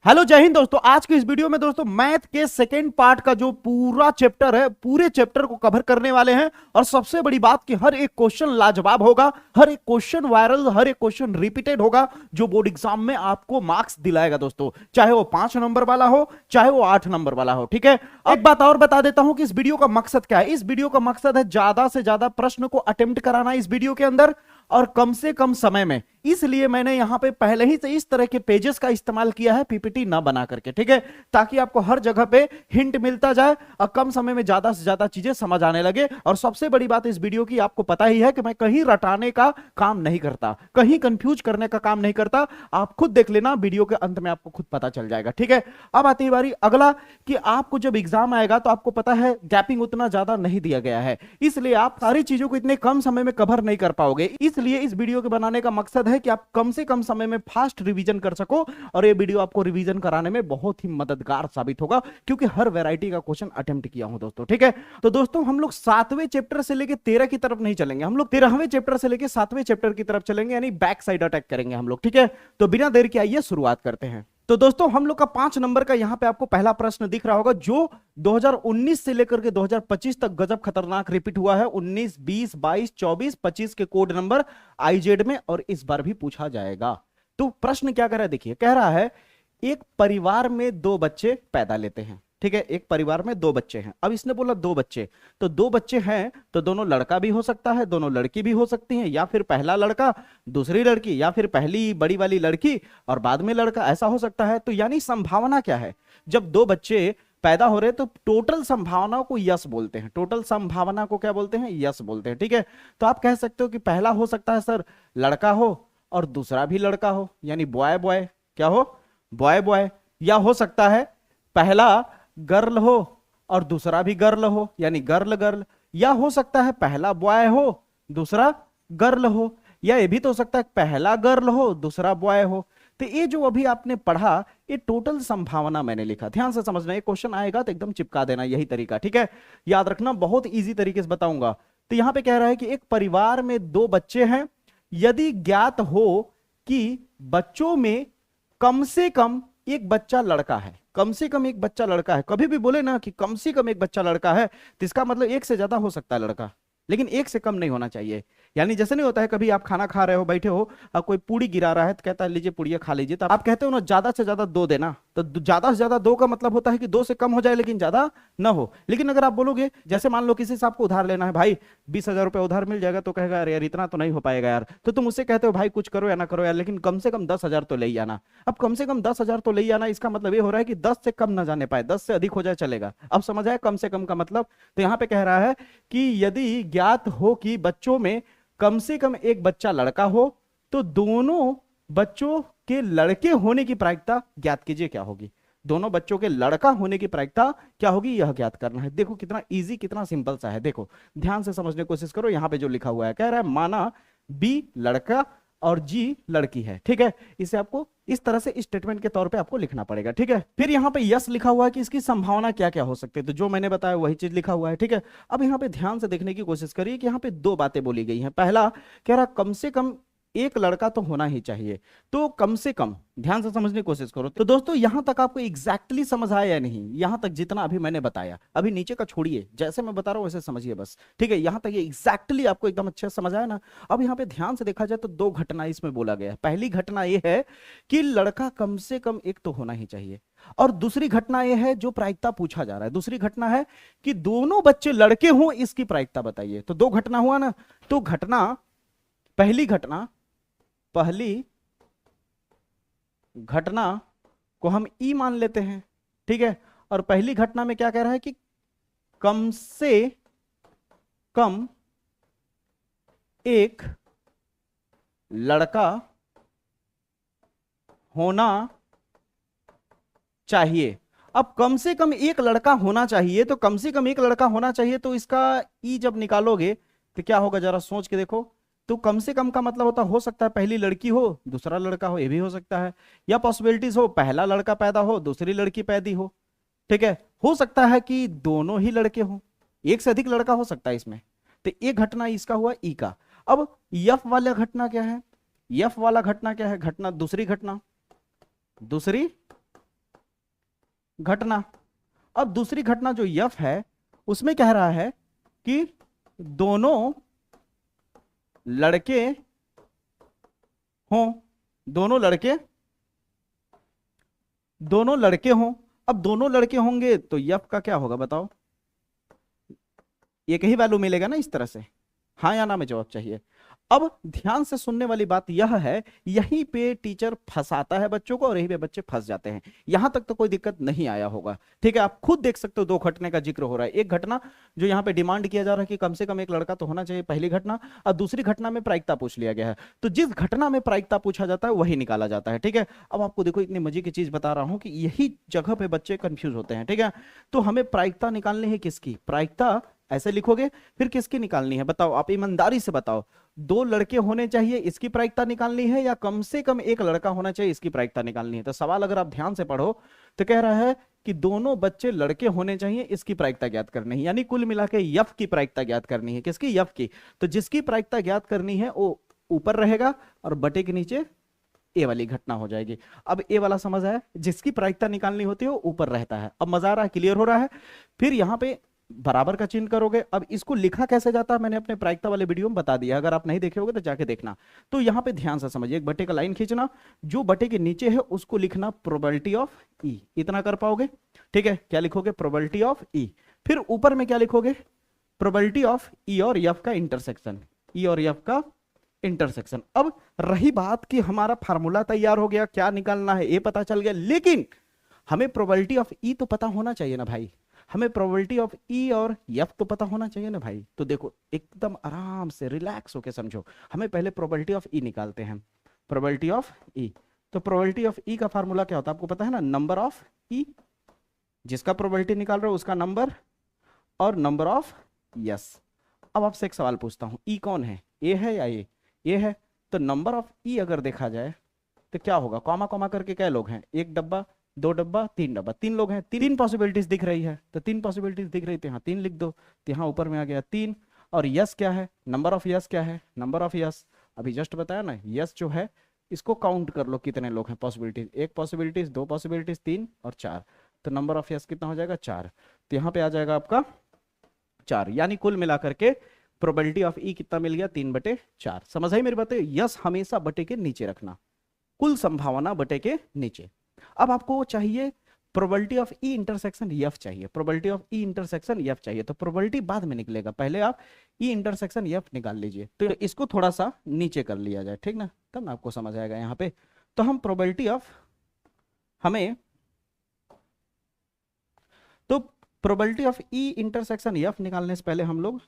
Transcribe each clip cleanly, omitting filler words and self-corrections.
Hello जय हिंद दोस्तों। आज की इस वीडियो में दोस्तों मैथ के सेकेंड पार्ट का जो पूरा चैप्टर है, पूरे चैप्टर को कवर करने वाले हैं। और सबसे बड़ी बात कि हर एक क्वेश्चन लाजवाब होगा, हर एक क्वेश्चन वायरल, हर एक क्वेश्चन रिपीटेड होगा जो बोर्ड एग्जाम में आपको मार्क्स दिलाएगा दोस्तों, चाहे वो 5 नंबर वाला हो चाहे वो 8 नंबर वाला हो। ठीक है, एक बात और बता देता हूं कि इस वीडियो का मकसद क्या है। इस वीडियो का मकसद है ज्यादा से ज्यादा प्रश्न को अटेम्प्ट कराना इस वीडियो के अंदर, और कम से कम समय में। इसलिए मैंने यहां पे पहले ही से इस तरह के पेजेस का इस्तेमाल किया है, पीपीटी ना बना करके। ठीक है, ताकि आपको हर जगह पे हिंट मिलता जाए और कम समय में ज्यादा से ज्यादा चीजें समझ आने लगे। और सबसे बड़ी बात इस वीडियो की आपको पता ही है कि मैं कहीं रटाने का काम नहीं करता, कहीं कंफ्यूज करने का काम नहीं करता। आप खुद देख लेना, वीडियो के अंत में आपको खुद पता चल जाएगा। ठीक है, अब आती है बारी अगला कि आपको जब एग्जाम आएगा तो आपको पता है गैपिंग उतना ज्यादा नहीं दिया गया है, इसलिए आप सारी चीजों को इतने कम समय में कवर नहीं कर पाओगे। इसलिए इस वीडियो के बनाने का मकसद है कि आप कम से कम समय में फास्ट रिवीजन कर सको, और ये वीडियो आपको रिवीजन कराने में बहुत ही मददगार साबित होगा, क्योंकि हर वैरायटी का क्वेश्चन अटेम्प्ट किया हूं दोस्तों। ठीक है, तो दोस्तों हम लोग 7वें चैप्टर से लेके 13 की तरफ नहीं चलेंगे, हम लोग 13वें चैप्टर से लेके 7वें चैप्टर की तरफ चलेंगे, यानी बैक साइड अटैक करेंगे हम लोग। ठीक है, तो बिना देर के आइए शुरुआत करते हैं। तो दोस्तों हम लोग का 5 नंबर का यहां पे आपको पहला प्रश्न दिख रहा होगा, जो 2019 से लेकर के 2025 तक गजब खतरनाक रिपीट हुआ है। 19, 20, 22, 24, 25 के कोड नंबर आईजेड में, और इस बार भी पूछा जाएगा। तो प्रश्न क्या कर रहा है, देखिए, कह रहा है एक परिवार में 2 बच्चे पैदा लेते हैं। ठीक है, एक परिवार में 2 बच्चे हैं। अब इसने बोला 2 बच्चे, तो 2 बच्चे हैं तो दोनों लड़का भी हो सकता है, दोनों लड़की भी हो सकती हैं, या फिर पहला लड़का दूसरी लड़की, या फिर पहली बड़ी वाली लड़की और बाद में लड़का, ऐसा हो सकता है। तो यानी संभावना क्या है, जब 2 बच्चे पैदा हो रहे तो टोटल संभावना को यस बोलते हैं। टोटल संभावना को क्या बोलते हैं, यस बोलते हैं। ठीक है, तो आप कह सकते हो कि पहला हो सकता है सर लड़का हो और दूसरा भी लड़का हो, यानी बॉय बॉय, क्या हो, बॉय बॉय। या हो सकता है पहला गर्ल हो और दूसरा भी गर्ल हो, यानी गर्ल गर्ल। या हो सकता है पहला बॉय हो दूसरा गर्ल हो, या ये भी तो हो सकता है पहला गर्ल हो दूसरा बॉय हो। तो ये जो अभी आपने पढ़ा, ये टोटल संभावना मैंने लिखा, ध्यान से समझना। ये क्वेश्चन आएगा तो एकदम चिपका देना, यही तरीका। ठीक है, याद रखना, बहुत इजी तरीके से बताऊंगा। तो यहां पे कह रहा है कि एक परिवार में 2 बच्चे हैं, यदि ज्ञात हो कि बच्चों में कम से कम एक बच्चा लड़का है। कम से कम एक बच्चा लड़का है, कभी भी बोले ना कि कम से कम एक बच्चा लड़का है, तो इसका मतलब एक से ज्यादा हो सकता है लड़का, लेकिन एक से कम नहीं होना चाहिए। यानी जैसे नहीं होता है, कभी आप खाना खा रहे हो, बैठे हो और कोई पूड़ी गिरा रहा है तो कहता है लीजिए पूड़िया खा लीजिए, तो आप कहते हो ना ज्यादा से ज्यादा 2 देना। तो ज्यादा से ज्यादा 2 का मतलब होता है कि 2 से कम हो जाए लेकिन ज्यादा ना हो। लेकिन अगर आप बोलोगे, जैसे मान लो किसी से आपको उधार लेना है, भाई 20,000 रुपए उधार मिल जाएगा, तो कहेगा अरे यार इतना तो नहीं हो पाएगा यार। तो तुम उससे कहते हो भाई कुछ करो या ना करो यार, लेकिन कम से कम 10,000 तो ले ही आना। अब कम से कम 10,000 तो ले ही आना, इसका मतलब ये हो रहा है कि 10 से कम ना जाने पाए, 10 से अधिक हो जाए चलेगा। अब समझ आया कम से कम का मतलब। तो यहां पे कह रहा है कि यदि ज्ञात हो कि बच्चों में कम से कम एक बच्चा लड़का हो, तो दोनों बच्चों के लड़के होने की प्रायिकता ज्ञात कीजिए क्या होगी। दोनों बच्चों के लड़का होने की प्रायिकता क्या होगी, यह ज्ञात करना है। देखो कितना इजी, कितना सिंपल सा है। देखो ध्यान से समझने की कोशिश करो। यहां पे जो लिखा हुआ है, कह रहा है माना बी लड़का और जी लड़की है। ठीक है, इसे आपको इस तरह से स्टेटमेंट के तौर पे आपको लिखना पड़ेगा। ठीक है, फिर यहाँ पे यस लिखा हुआ है कि इसकी संभावना क्या क्या हो सकती है, तो जो मैंने बताया वही चीज लिखा हुआ है। ठीक है, अब यहाँ पे ध्यान से देखने की कोशिश करिए कि यहाँ पे 2 बातें बोली गई हैं। पहला कह रहा कम से कम एक लड़का तो होना ही चाहिए, तो कम से कम, ध्यान से समझने की कोशिश करो। तो दोस्तों यहां तक आपको एग्जैक्टली समझ आया या नहीं, यहां तक जितना अभी मैंने बताया, अभी नीचे का छोड़िए, जैसे मैं बता रहा हूं वैसे समझिए बस। ठीक है, यहां तक ये एग्जैक्टली आपको एकदम अच्छे से समझ आया ना। अब यहां पे ध्यान से देखा जाए तो 2 घटना इसमें बोला गया है। पहली घटना ये है कि लड़का कम से कम एक तो होना ही चाहिए, और दूसरी घटना यह है जो प्रायिकता पूछा जा रहा है, दूसरी घटना है कि दोनों बच्चे लड़के हों, इसकी प्रायिकता बताइए। तो 2 घटना हुआ ना, तो पहली घटना को हम ई मान लेते हैं। ठीक है, और पहली घटना में क्या कह रहा है कि कम से कम एक लड़का होना चाहिए। अब कम से कम एक लड़का होना चाहिए, तो कम से कम एक लड़का होना चाहिए, तो इसका ई जब निकालोगे तो क्या होगा, जरा सोच के देखो। तो कम से कम का मतलब होता हो सकता है पहली लड़की हो दूसरा लड़का हो, ये भी हो सकता है। या पॉसिबिलिटीज हो पहला लड़का पैदा हो दूसरी लड़की पैदी हो। ठीक है, हो सकता है कि दोनों ही लड़के हो, एक से अधिक लड़का हो सकता है इसमें। तो एक घटना इसका हुआ ई का। अब यफ वाला घटना क्या है, यफ वाला घटना क्या है, घटना दूसरी घटना। अब दूसरी घटना जो यफ है उसमें कह रहा है कि दोनों लड़के हों, दोनों लड़के हों। अब दोनों लड़के होंगे तो यफ का क्या होगा बताओ, एक ही वैल्यू मिलेगा ना इस तरह से, हाँ या ना में जवाब चाहिए। अब ध्यान से सुनने वाली बात यह है, यहीं पे टीचर फंसाता है बच्चों को और यहीं पे बच्चे फंस जाते हैं। यहां तक तो कोई दिक्कत नहीं आया होगा, ठीक है। आप खुद देख सकते हो दो घटने का जिक्र हो रहा है। एक घटना जो यहाँ पे डिमांड किया जा रहा है कि कम से कम एक लड़का तो होना चाहिए, पहली घटना, और दूसरी घटना में प्रायिकता पूछ लिया गया है। तो जिस घटना में प्रायिकता पूछा जाता है वही निकाला जाता है, ठीक है। अब आपको देखो इतनी मजे की चीज बता रहा हूं कि यही जगह पे बच्चे कंफ्यूज होते हैं, ठीक है। तो हमें प्रायिकता निकालनी है किसकी, प्रायिकता ऐसे लिखोगे, फिर किसकी निकालनी है बताओ, आप ईमानदारी से बताओ। दो लड़के होने चाहिए इसकी प्रायिकता निकालनी है, या कम से कम एक लड़का होना चाहिए इसकी प्रायिकता निकालनी है। तो सवाल अगर आप ध्यान से पढ़ो तो कह रहा है कि दोनों बच्चे लड़के होने चाहिए इसकी प्रायिकता ज्ञात करनी है, यानी कुल मिला के यफ की प्रायिकता ज्ञात करनी है। किसकी, यफ की। तो जिसकी प्रायिकता ज्ञात करनी है वो ऊपर रहेगा और बटे के नीचे ए वाली घटना हो जाएगी। अब ए वाला समझ आया, जिसकी प्रायिकता निकालनी होती है वो ऊपर रहता है। अब मजा आ रहा है, क्लियर हो रहा है। फिर यहां पे बराबर का चिन्ह करोगे। अब इसको लिखा कैसे जाता है मैंने अपने प्रायिकता वाले वीडियो में बता दिया, अगर आप नहीं देखे होगे तो जाके देखना। तो यहां पे ध्यान से समझिए, एक बटे का लाइन खींचना, जो बटे के नीचे है उसको लिखना प्रोबेबिलिटी ऑफ ई, इतना कर पाओगे, ठीक है। क्या लिखोगे, प्रोबेबिलिटी ऑफ ई। फिर ऊपर में क्या लिखोगे, प्रोबेबिलिटी ऑफ ई और एफ का इंटरसेक्शन, ई और एफ का इंटरसेक्शन। अब रही बात कि हमारा फार्मूला तैयार हो गया, क्या निकालना है ये पता चल गया, लेकिन हमें प्रोबेबिलिटी ऑफ ई तो पता होना चाहिए ना भाई, हमें प्रोबेबिलिटी ऑफ ई और एफ तो पता होना चाहिए ना भाई। तो देखो एकदम आराम से रिलैक्स होके समझो, हमें पहले प्रोबेबिलिटी ऑफ ई निकालते हैं। प्रोबेबिलिटी ऑफ ई, तो प्रोबेबिलिटी ऑफ ई का फार्मूला क्या होता है आपको पता है ना, नंबर ऑफ ई, जिसका प्रोबेबिलिटी निकाल रहे हो उसका नंबर, और नंबर ऑफ यस। अब आपसे एक सवाल पूछता हूं, ई कौन है, ए है या ए है। तो नंबर ऑफ ई अगर देखा जाए तो क्या होगा, कॉमा कॉमा करके क्या लोग हैं, एक डब्बा, दो डब्बा, तीन डब्बा, तीन लोग हैं, तीन पॉसिबिलिटीज दिख रही है। तो तीन पॉसिबिलिटीज दिख रही थी, यहाँ तीन लिख दो, तो यहाँ ऊपर में आ गया तीन। और यस क्या है, नंबर ऑफ यस क्या है, नंबर ऑफ यस अभी जस्ट बताया ना, यस जो है इसको काउंट कर लो कितने लोग हैं पॉसिबिलिटीज, एक पॉसिबिलिटीज, दो पॉसिबिलिटीज, तीन और चार। तो नंबर ऑफ यस कितना हो जाएगा, चार। तो यहाँ पे आ जाएगा आपका चार, यानी कुल मिलाकर के प्रोबेबिलिटी ऑफ ई कितना मिल गया, 3/4। समझ आई मेरी बातें। यस हमेशा बटे के नीचे रखना, कुल संभावना बटे के नीचे। अब आपको चाहिए probability of E intersection F चाहिए, probability of E intersection F चाहिए। तो प्रोबेबिलिटी बाद में निकलेगा, पहले आप ई इंटरसेक्शन एफ निकाल लीजिए। तो इसको थोड़ा सा नीचे कर लिया जाए, ठीक ना, तब ना आपको समझ आएगा यहाँ पे। तो हम प्रोबेबिलिटी ऑफ, हमें तो probability of E intersection F निकालने से पहले हम लोग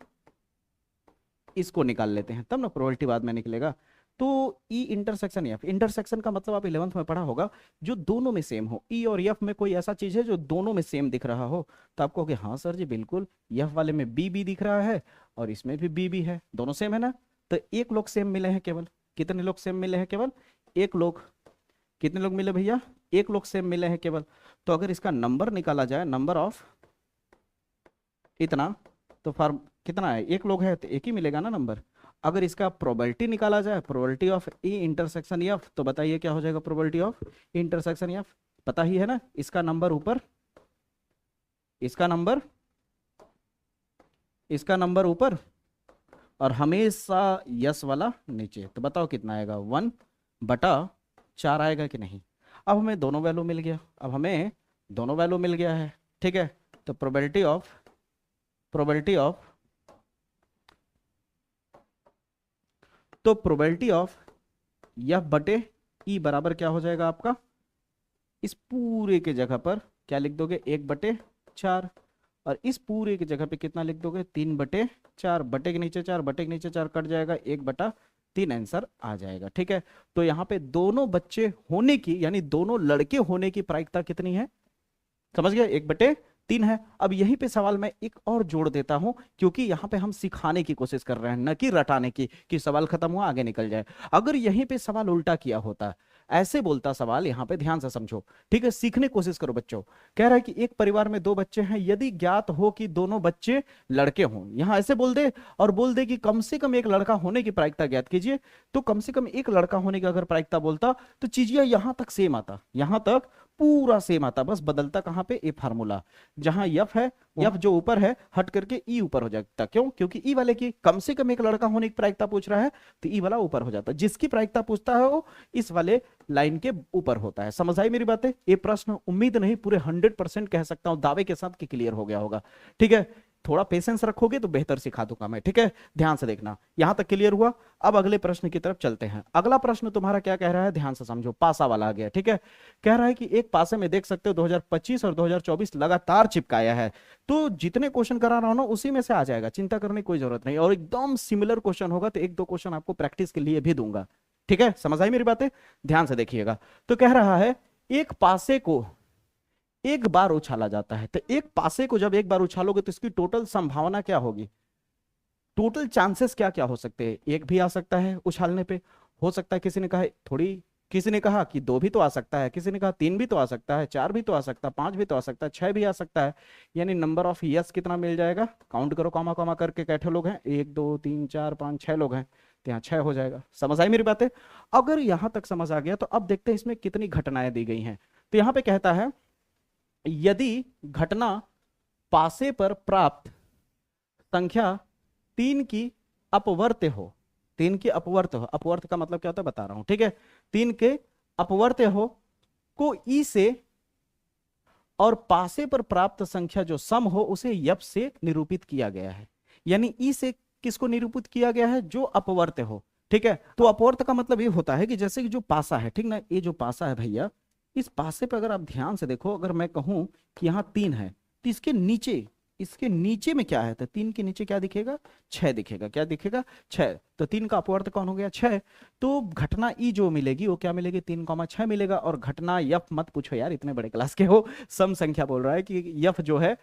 इसको निकाल लेते हैं, तब ना प्रोबेबिलिटी बाद में निकलेगा। तो ई इंटरसेक्शन एफ, इंटरसेक्शन का मतलब आप 11th में पढ़ा होगा, जो दोनों में सेम हो। ई और एफ में कोई ऐसा चीज है जो दोनों में सेम दिख रहा हो, तो आपको कहोगे हाँ सर जी बिल्कुल, एफ वाले में बी भी दिख रहा है और इसमें भी बी भी है, दोनों सेम है ना। तो एक लोग सेम मिले हैं केवल, कितने लोग सेम मिले हैं केवल, एक लोग। कितने लोग मिले भैया, एक लोग सेम मिले हैं केवल। तो अगर इसका नंबर निकाला जाए, नंबर ऑफ इतना, तो फॉर्म कितना है, एक लोग है तो एक ही मिलेगा ना नंबर। अगर इसका प्रोबेबिलिटी निकाला जाए, probability of E intersection F, तो बताइए क्या हो जाएगा, प्रोबेबिलिटी ऑफ इंटरसेक्शन एफ पता ही है ना, इसका नंबर ऊपर, इसका नंबर ऊपर, और हमेशा यस वाला नीचे। तो बताओ कितना आएगा, 1/4 आएगा कि नहीं। अब हमें दोनों वैल्यू मिल गया, अब हमें दोनों वैल्यू मिल गया है, ठीक है। तो प्रोबेबिलिटी ऑफ यफ बटे ई बराबर क्या हो जाएगा आपका, इस पूरे के जगह पर क्या लिख दोगे, 1/4, और इस पूरे की जगह पे कितना लिख दोगे, 3/4, बटे के नीचे 4, बटे के नीचे 4 कट जाएगा, 1/3 आंसर आ जाएगा, ठीक है। तो यहाँ पे दोनों बच्चे होने की, यानी दोनों लड़के होने की प्रायिकता कितनी है, समझ गए, 1/3 है। अब यहीं पे सवाल मैं एक और जोड़ देता हूं, क्योंकि यहां पे हम सिखाने की कोशिश कर रहे हैं, न कि रटाने की, कि सवाल खत्म हुआ आगे निकल जाए। अगर यहीं पे सवाल उल्टा किया होता, ऐसे बोलता सवाल, यहां पे ध्यान से समझो, ठीक है, सीखने की कोशिश करो बच्चों। कह रहा है कि एक परिवार में दो बच्चे हैं, यदि ज्ञात हो कि दोनों बच्चे लड़के हों, यहां ऐसे बोल दे, और बोल दे कि कम से कम एक लड़का होने की प्रायिकता ज्ञात कीजिए। तो कम से कम एक लड़का होने की अगर प्रायिकता बोलता तो चीजें यहां तक सेम आता, यहां तक पूरा सेम आता, बस बदलता कहां पे, ए फार्मूला, जहां यफ है, यफ जो ऊपर है हट करके ई ऊपर हो जाता। क्यों? क्योंकि ई वाले की कम से कम एक लड़का होने की प्रायिकता पूछ रहा है, तो ई वाला ऊपर हो जाता। जिसकी प्रायिकता पूछता है वो इस वाले लाइन के ऊपर होता है। समझ आई मेरी बातें? ये प्रश्न उम्मीद नहीं पूरे 100% कह सकता हूं दावे के साथ कि क्लियर हो गया होगा। ठीक है, थोड़ा पेशेंस रखोगे तो बेहतर सिखा दूंगा मैं। ठीक है, ध्यान से देखना। यहां तक क्लियर हुआ? अब अगले प्रश्न की तरफ चलते हैं। अगला प्रश्न तुम्हारा क्या कह रहा है, ध्यान से समझो, पासा वाला आ गया। ठीक है, कह रहा है कि एक पासे में देख सकते हो 2025 और 2024 लगातार चिपकाया है, तो जितने क्वेश्चन करा रहा हूं ना उसी में से आ जाएगा, चिंता करने की कोई जरूरत नहीं। और एकदम सिमिलर क्वेश्चन होगा तो एक दो क्वेश्चन आपको प्रैक्टिस के लिए भी दूंगा। ठीक है, समझ आई मेरी बातें? ध्यान से देखिएगा। तो कह रहा है एक पासे को एक बार उछाला जाता है, तो एक पासे को जब एक बार उछालोगे तो इसकी टोटल संभावना क्या होगी, टोटल चांसेस क्या क्या हो सकते हैं। एक भी आ सकता है उछालने पे, हो सकता है किसी ने कहा थोड़ी, किसी ने कहा कि दो भी तो आ सकता है, किसी ने कहा तीन भी तो आ सकता है, चार भी तो आ सकता है, पांच भी तो आ सकता है, छह भी आ सकता है। यानी नंबर ऑफ यस कितना मिल जाएगा, काउंट करो कॉमा कॉमा करके, कैठे लोग हैं, एक दो तीन चार पांच छह लोग हैं, तो यहाँ छह हो जाएगा। समझ आई मेरी बातें? अगर यहां तक समझ आ गया तो अब देखते हैं इसमें कितनी घटनाएं दी गई हैं। तो यहाँ पे कहता है यदि घटना पासे पर प्राप्त संख्या 3 की अपवर्त्य हो, 3 की अपवर्त्य हो, अपवर्त्य का मतलब क्या होता है बता रहा हूं। ठीक है, 3 के अपवर्त्य हो को ई से, और पासे पर प्राप्त संख्या जो सम हो उसे यप से निरूपित किया गया है। यानी ई से किसको निरूपित किया गया है, जो अपवर्त्य हो। ठीक है, तो अपवर्त्य का मतलब ये होता है कि जैसे कि जो पासा है, ठीक ना, ये जो पासा है भैया, इस पासे पे अगर आप ध्यान से देखो, अगर मैं कहूं कि यहाँ 3 है तो इसके नीचे में क्या है, तो 3 के नीचे क्या दिखेगा, 6 दिखेगा। क्या दिखेगा, 6। तो 3 का अपवर्त कौन हो गया, 6। तो घटना ई जो मिलेगी वो क्या मिलेगी, 3,6 मिलेगा। और घटना यफ मत पूछो यार, इतने बड़े क्लास के हो, सम संख्या बोल रहा है कि यफ जो है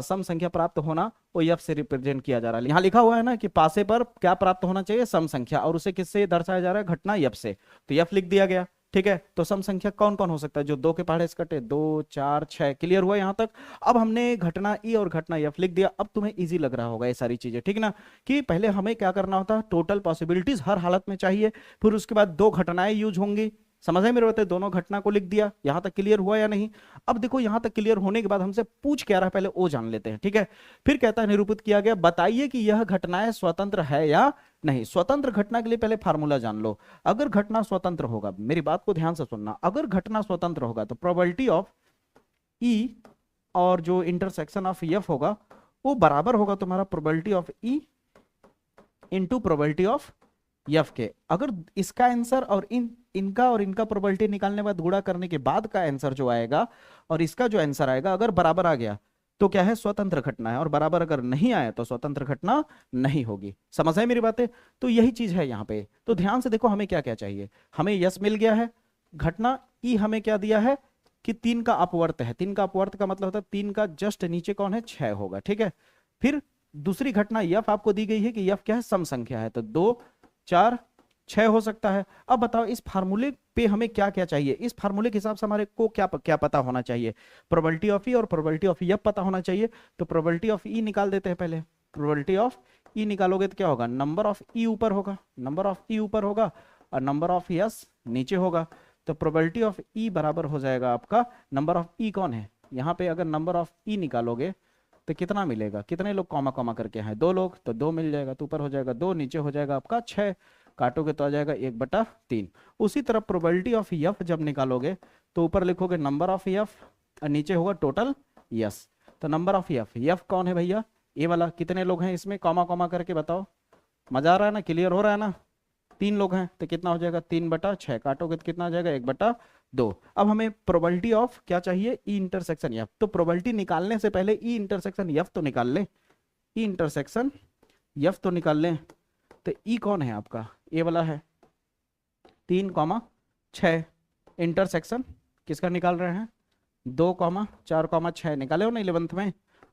सम संख्या प्राप्त होना वो यफ से रिप्रेजेंट किया जा रहा है। यहाँ लिखा हुआ है ना कि पासे पर क्या प्राप्त होना चाहिए, सम संख्या, और उसे किससे दर्शाया जा रहा है, घटना यफ से, तो यफ लिख दिया गया। ठीक है, तो सम संख्या कौन कौन हो सकता है, जो 2 के पहाड़े से कटे, 2 4 6। क्लियर हुआ यहां तक? अब हमने घटना ई और घटना एफ लिख दिया। अब तुम्हें इजी लग रहा होगा ये सारी चीजें, ठीक ना, कि पहले हमें क्या करना होता है, टोटल पॉसिबिलिटीज हर हालत में चाहिए, फिर उसके बाद 2 घटनाएं यूज होंगी। समझ है मेरे बातें? दोनों घटना को लिख दिया। यहां तक क्लियर हुआ या नहीं? अब देखो यहां तक क्लियर होने के बाद हमसे पूछ क्या रहा है, पहले वो जान लेते हैं। ठीक है, फिर कहता है निरूपित किया गया, बताइए कि यह घटनाएं स्वतंत्र है या नहीं। स्वतंत्र घटना के लिए पहले फार्मूला जान लो। अगर घटना स्वतंत्र होगा, मेरी बात को ध्यान से सुनना, अगर घटना स्वतंत्र होगा तो प्रोबेबिलिटी ऑफ ई और जो इंटरसेक्शन ऑफ एफ होगा वो बराबर होगा तुम्हारा probability of E into probability of F के। अगर इसका आंसर और इनका और इनका प्रोबेबिलिटी निकालने के बाद गुणा करने के बाद का आंसर जो आएगा और इसका जो आंसर आएगा अगर बराबर आ गया तो क्या है, स्वतंत्र घटना है, और बराबर अगर नहीं आया तो स्वतंत्र घटना नहीं होगी। समझ है मेरी बातें? तो यही चीज है यहाँ पे। तो ध्यान से देखो हमें क्या क्या चाहिए, हमें यस मिल गया है, घटना ई हमें क्या दिया है कि 3 का अपवर्त है। 3 का अपवर्त का मतलब होता है 3 का जस्ट नीचे कौन है, 6 होगा। ठीक है, फिर दूसरी घटना यफ आपको दी गई है कि यफ क्या है, सम संख्या है, तो 2 4 6 हो सकता है। अब बताओ इस फार्मूले पे हमें क्या क्या चाहिए, इस फार्मूले के हिसाब से हमारे को क्या क्या पता होना चाहिए, प्रोबेबिलिटी ऑफ ई और प्रोबेबिलिटी ऑफ एफ पता होना चाहिए। तो प्रोबेबिलिटी ऑफ ई निकाल देते हैं पहले। प्रोबेबिलिटी ऑफ ई निकालोगे तो क्या होगा, नंबर ऑफ ई ऊपर होगा, नंबर ऑफ ई ऊपर होगा और नंबर ऑफ यस नीचे होगा। तो प्रोबेबिलिटी ऑफ ई बराबर हो जाएगा आपका, नंबर ऑफ ई कौन है यहाँ पे, अगर नंबर ऑफ ई निकालोगे तो कितना मिलेगा, कितने लोग कॉमा कॉमा करके हैं, 2 लोग, तो 2 मिल जाएगा, तो ऊपर हो जाएगा 2, नीचे हो जाएगा आपका 6, काटोगे तो आ जाएगा 1/3। उसी तरह प्रोबेबिलिटी ऑफ एफ जब निकालोगे तो ऊपर लिखोगे नंबर ऑफ एफ और नीचे होगा टोटल यस। तो नंबर ऑफ एफ कौन है भैया, ये वाला, कितने लोग हैं इसमें, कॉमा कॉमा करके बताओ, मजा आ रहा है ना, क्लियर हो रहा है ना, 3 लोग हैं तो कितना हो जाएगा 3/6, काटोगे तो कितना आ जाएगा 1/2। अब हमें प्रोबेबिलिटी ऑफ क्या चाहिए, ई इंटरसेक्शन एफ। तो प्रोबेबिलिटी निकालने से पहले ई इंटरसेक्शन एफ तो निकाल लें, ई इंटरसेक्शन एफ तो निकाल लें। तो ई कौन है आपका, ये वाला है 3,6, इंटरसेक्शन किसका निकाल रहे हैं, 2,4,6 निकाले हो ना 11th में,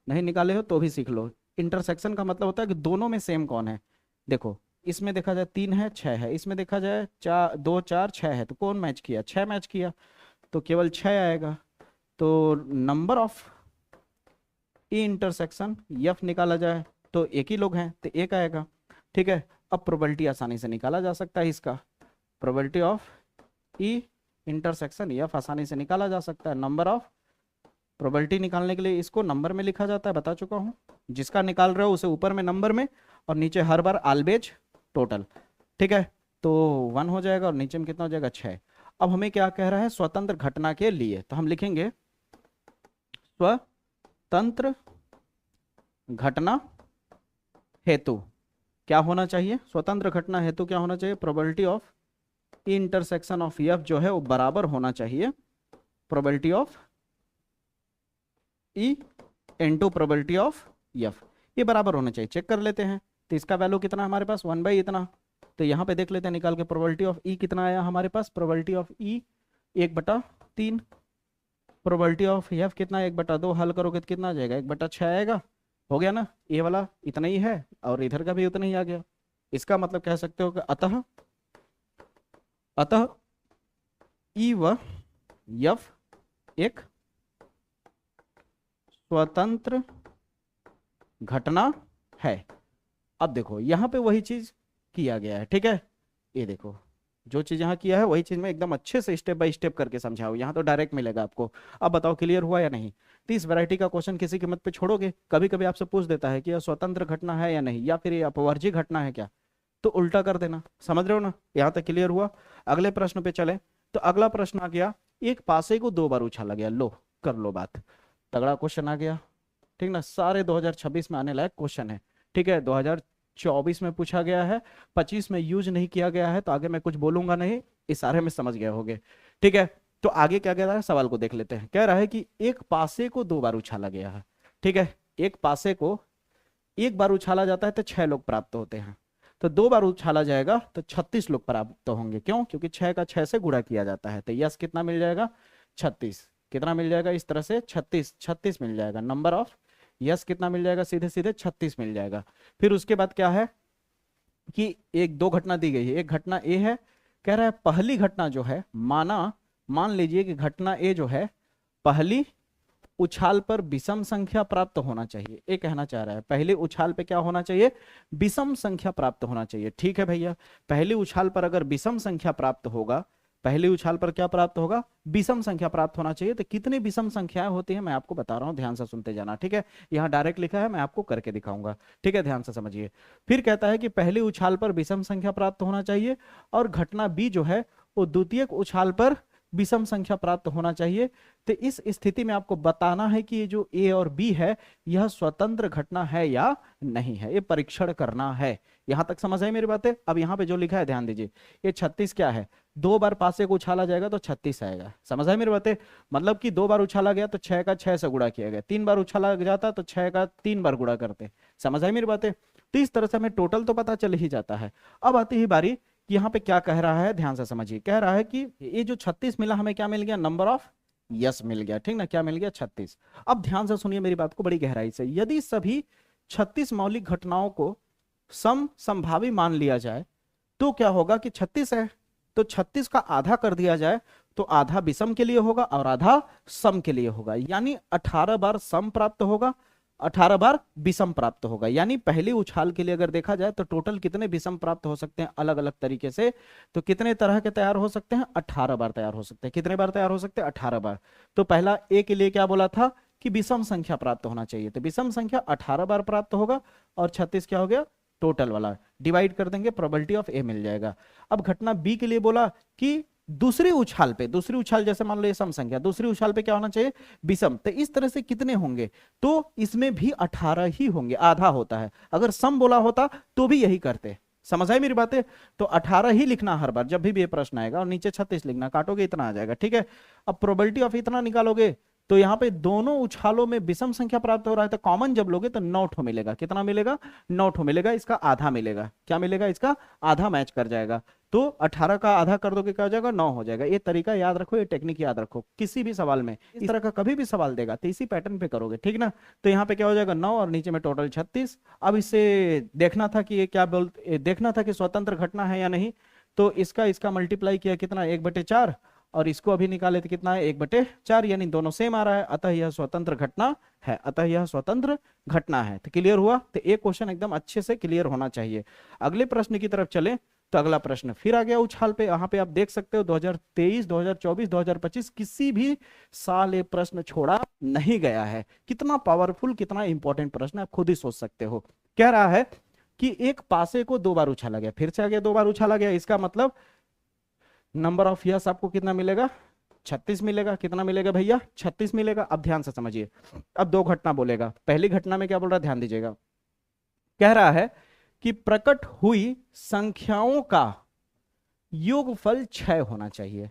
नहीं निकाले हो तो भी सीख लो। इंटरसेक्शन का मतलब होता है कि दोनों में सेम कौन है। देखो इसमें देखा जाए 3 है 6 है, इसमें देखा जाए 2 4 6 है, तो कौन मैच किया, 6 मैच किया, तो केवल 6 आएगा। तो number of E intersection F निकाला जाए तो एक ही लोग हैं तो 1 आएगा। ठीक है, अब प्रोबेबिलिटी आसानी से निकाला जा सकता है इसका, probability of E intersection F आसानी से निकाला जा सकता है। नंबर ऑफ प्रोबेबिलिटी निकालने के लिए इसको नंबर में लिखा जाता है, बता चुका हूं। जिसका निकाल रहे हो उसे ऊपर में नंबर में और नीचे हर बार आलबेज टोटल, ठीक है। तो 1 हो जाएगा और नीचे में कितना हो जाएगा 6। अब हमें क्या कह रहा है, स्वतंत्र घटना के लिए, तो हम लिखेंगे स्वतंत्र घटना हेतु क्या होना चाहिए, स्वतंत्र घटना हेतु क्या होना चाहिए, probability of intersection of F जो है वो बराबर होना चाहिए probability of E into probability of F, ये बराबर होना चाहिए। चेक कर लेते हैं, तो इसका वैल्यू कितना है हमारे पास 1 इतना, तो यहाँ पे देख लेते हैं निकाल के प्रोबेबिलिटी ऑफ ई कितना आया हमारे पास, probability of E 1/3, probability of F कितना 1/2, हल करोगे तो कितना आ जाएगा 1/6 आएगा। हो गया ना, ये वाला इतना ही है और इधर का भी उतना ही आ गया। इसका मतलब कह सकते हो कि अतः ई व एफ एक स्वतंत्र घटना है। अब देखो यहाँ पे वही चीज किया गया है, ठीक है। ये देखो जो चीज यहाँ किया है वही चीज मैं एकदम अच्छे से स्टेप बाय स्टेप करके समझाऊं, यहाँ तो डायरेक्ट मिलेगा आपको। अब बताओ क्लियर हुआ या नहीं। तो इस वैरायटी का क्वेश्चन किसी कीमत पे छोड़ोगे, कभी कभी आपसे पूछ देता है कि यह स्वतंत्र घटना है या नहीं, या फिर ये अपवर्जी घटना है क्या, तो उल्टा कर देना। समझ रहे हो ना, यहाँ तक क्लियर हुआ। अगले प्रश्न पे चले, तो अगला प्रश्न आ गया, एक पासे को 2 बार उछाला गया। लो कर लो बात, तगड़ा क्वेश्चन आ गया, ठीक ना। सारे 2026 में आने लायक क्वेश्चन है, ठीक है। 2024 में पूछा गया है, 25 में यूज नहीं किया गया है, तो आगे मैं कुछ बोलूंगा नहीं, इशारे में समझ गए होगे, ठीक है। तो आगे क्या कह रहा है, सवाल को देख लेते हैं। कह रहा है कि एक पासे को 2 बार उछाला गया है, ठीक है। एक पासे को 1 बार उछाला जाता है तो 6 लोग प्राप्त होते हैं, तो 2 बार उछाला जाएगा तो 36 लोग प्राप्त होंगे। क्यों? क्योंकि 6 का 6 से गुणा किया जाता है। तो यस कितना मिल जाएगा 36, कितना मिल जाएगा इस तरह से 36 मिल जाएगा। नंबर ऑफ यस कितना मिल जाएगा, सीधे सीधे 36 मिल जाएगा। फिर उसके बाद क्या है कि एक 2 घटना दी गई है, एक घटना ए है, कह रहा है पहली घटना जो है, मान लीजिए कि घटना ए जो है पहली उछाल पर विषम संख्या प्राप्त होना चाहिए, ये कहना चाह रहा है। पहले उछाल पे क्या होना चाहिए, विषम संख्या प्राप्त होना चाहिए, ठीक है भैया। पहले उछाल पर अगर विषम संख्या प्राप्त होगा, पहले उछाल पर क्या प्राप्त होगा, विषम संख्या प्राप्त होना चाहिए। तो कितनी विषम संख्याएं होती हैं मैं आपको बता रहा हूं, ध्यान से सुनते जाना, ठीक है। यहाँ डायरेक्ट लिखा है, मैं आपको करके दिखाऊंगा, ठीक है, ध्यान से समझिए। फिर कहता है कि पहले उछाल पर विषम संख्या प्राप्त होना चाहिए, और घटना बी जो है वो द्वितीयक उछाल पर विषम संख्या प्राप्त होना चाहिए। तो इस स्थिति में आपको बताना है कि ये जो ए और बी है यह स्वतंत्र घटना है या नहीं है, ये परीक्षण करना है। यहां तक समझ आई मेरी बातें। अब यहाँ पे जो लिखा है ध्यान दीजिए, ये 36 क्या है, 2 बार पासे को उछाला जाएगा तो 36 आएगा। समझ आई मेरी बातें। मतलब कि 2 बार उछाला गया तो 6 का 6 से गुणा किया गया, 3 बार उछाला जाता तो 6 का 3 बार गुणा करते। समझ आई मेरी बातें। तो इस तरह से हमें टोटल तो पता चल ही जाता है। अब आती ही बारी कि यहाँ पे क्या कह रहा है, ध्यान से समझिए। कह रहा है कि ये जो 36 मिला, हमें क्या मिल गया, नंबर ऑफ यस मिल गया, ठीक ना। क्या मिल गया 36। अब ध्यान से सुनिए मेरी बात को बड़ी गहराई से। यदि सभी 36 मौलिक घटनाओं को संभावी मान लिया जाए तो क्या होगा कि 36 है तो 36 का आधा कर दिया जाए तो आधा विषम के लिए होगा और आधा सम के लिए होगा। यानी 18 बार सम प्राप्त होगा, 18 बार विषम प्राप्त होगा। यानी पहली उछाल के लिए अगर देखा जाए तो टोटल कितने विषम प्राप्त हो सकते हैं अलग अलग तरीके से, तो कितने तरह के तैयार हो सकते हैं, 18 बार तैयार हो सकते हैं। कितने बार तैयार हो सकते हैं, 18 बार। तो पहला ए के लिए क्या बोला था कि विषम संख्या प्राप्त होना चाहिए, तो विषम संख्या 18 बार प्राप्त होगा, और 36 क्या हो गया टोटल वाला, डिवाइड कर देंगे, प्रोबेबिलिटी ऑफ ए मिल जाएगा। अब घटना बी के लिए बोला कि दूसरी उछाल पे, दूसरी उछाल जैसे मान लो ये सम संख्या, दूसरी उछाल पे क्या होना चाहिए, विषम। तो इस तरह से कितने होंगे, तो इसमें भी 18 ही होंगे, आधा होता है। अगर सम बोला होता तो भी यही करते। समझ आई मेरी बातें। तो 18 ही लिखना हर बार जब भी ये प्रश्न आएगा, और नीचे 36 लिखना, काटोगे इतना आ जाएगा, ठीक है। अब प्रोबेबिलिटी ऑफ इतना निकालोगे तो यहाँ पे दोनों उछालों में विषम संख्या प्राप्त हो रहा है, तो कॉमन जब लोगे तो 9 ठो मिलेगा। कितना मिलेगा, 9 ठो मिलेगा। इसका आधा मिलेगा, क्या मिलेगा, इसका आधा मैच कर जाएगा। तो 18 का आधा कर दोगे क्या हो जाएगा, 9 हो जाएगा। ये तरीका याद रखो, ये टेक्निक याद रखो। किसी भी सवाल में इस तरह का कभी भी सवाल देगा तो इसी पैटर्न पे करोगे, ठीक ना। तो यहाँ पे क्या हो जाएगा 9 और नीचे में टोटल 36। अब इससे देखना था कि ये क्या देखना था कि स्वतंत्र घटना है या नहीं, तो इसका मल्टीप्लाई किया कितना, 1/4, और इसको अभी निकाले तो कितना है 1/4, यानी दोनों सेम आ रहा है। अतः यह स्वतंत्र घटना है, अतः यह स्वतंत्र घटना है। तो क्लियर हुआ। तो एक क्वेश्चन एकदम अच्छे से क्लियर होना चाहिए। अगले प्रश्न की तरफ चले तो अगला प्रश्न फिर आ गया उछाल पे। यहाँ पे आप देख सकते हो 2023, 2024, 2025 किसी भी साल ये प्रश्न छोड़ा नहीं गया है। कितना पावरफुल, कितना इंपॉर्टेंट प्रश्न है, आप खुद ही सोच सकते हो। कह रहा है कि एक पासे को 2 बार उछाला गया, फिर से आ गया 2 बार उछाला गया, इसका मतलब नंबर ऑफ ईयर्स आपको कितना मिलेगा? 36 मिलेगा। कितना मिलेगा भैया? 36 मिलेगा। अब ध्यान से समझिए, अब 2 घटना बोलेगा। पहली घटना में क्या बोल रहा है, ध्यान दीजिएगा। कह रहा है कि प्रकट हुई संख्याओं का योगफल 6 होना चाहिए।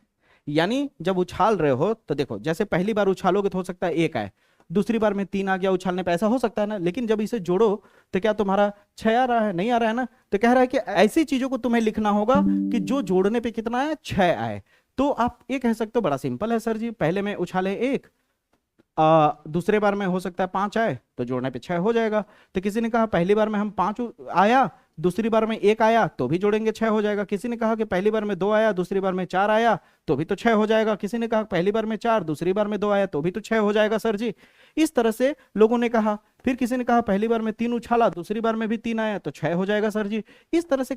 यानी जब उछाल रहे हो तो देखो, जैसे पहली बार उछालोगे तो हो सकता है 1 आए, दूसरी बार में 3 आ गया उछालने पे, ऐसा हो सकता है ना। लेकिन जब इसे जोड़ो तो क्या तुम्हारा 6 आ रहा है? नहीं आ रहा है ना। तो कह रहा है कि ऐसी चीजों को तुम्हें लिखना होगा कि जो जोड़ने पे कितना है, 6 आए। तो आप ये कह सकते हो बड़ा सिंपल है सर जी, पहले में उछाले 1, दूसरे बार में हो सकता है 5 आए, तो जोड़ने पे 6 हो जाएगा। तो किसी ने कहा पहली बार में हम 5 आया, दूसरी बार में 1 आया, तो भी जोड़ेंगे 6 हो जाएगा। किसी ने कहा कि पहली बार में 2 आया, दूसरी बार में 4 आया, तो भी तो 6 हो जाएगा। किसी ने कहा पहली बार में 4, दूसरी बार में 2 आया, तो भी तो 6 हो जाएगा सर जी। इस तरह से लोगों ने कहा। फिर किसी ने कहा पहली बार में 3 उछाला, दूसरी बार में भी 3 आया, तो 6 हो जाएगा सर जी। इस तरह से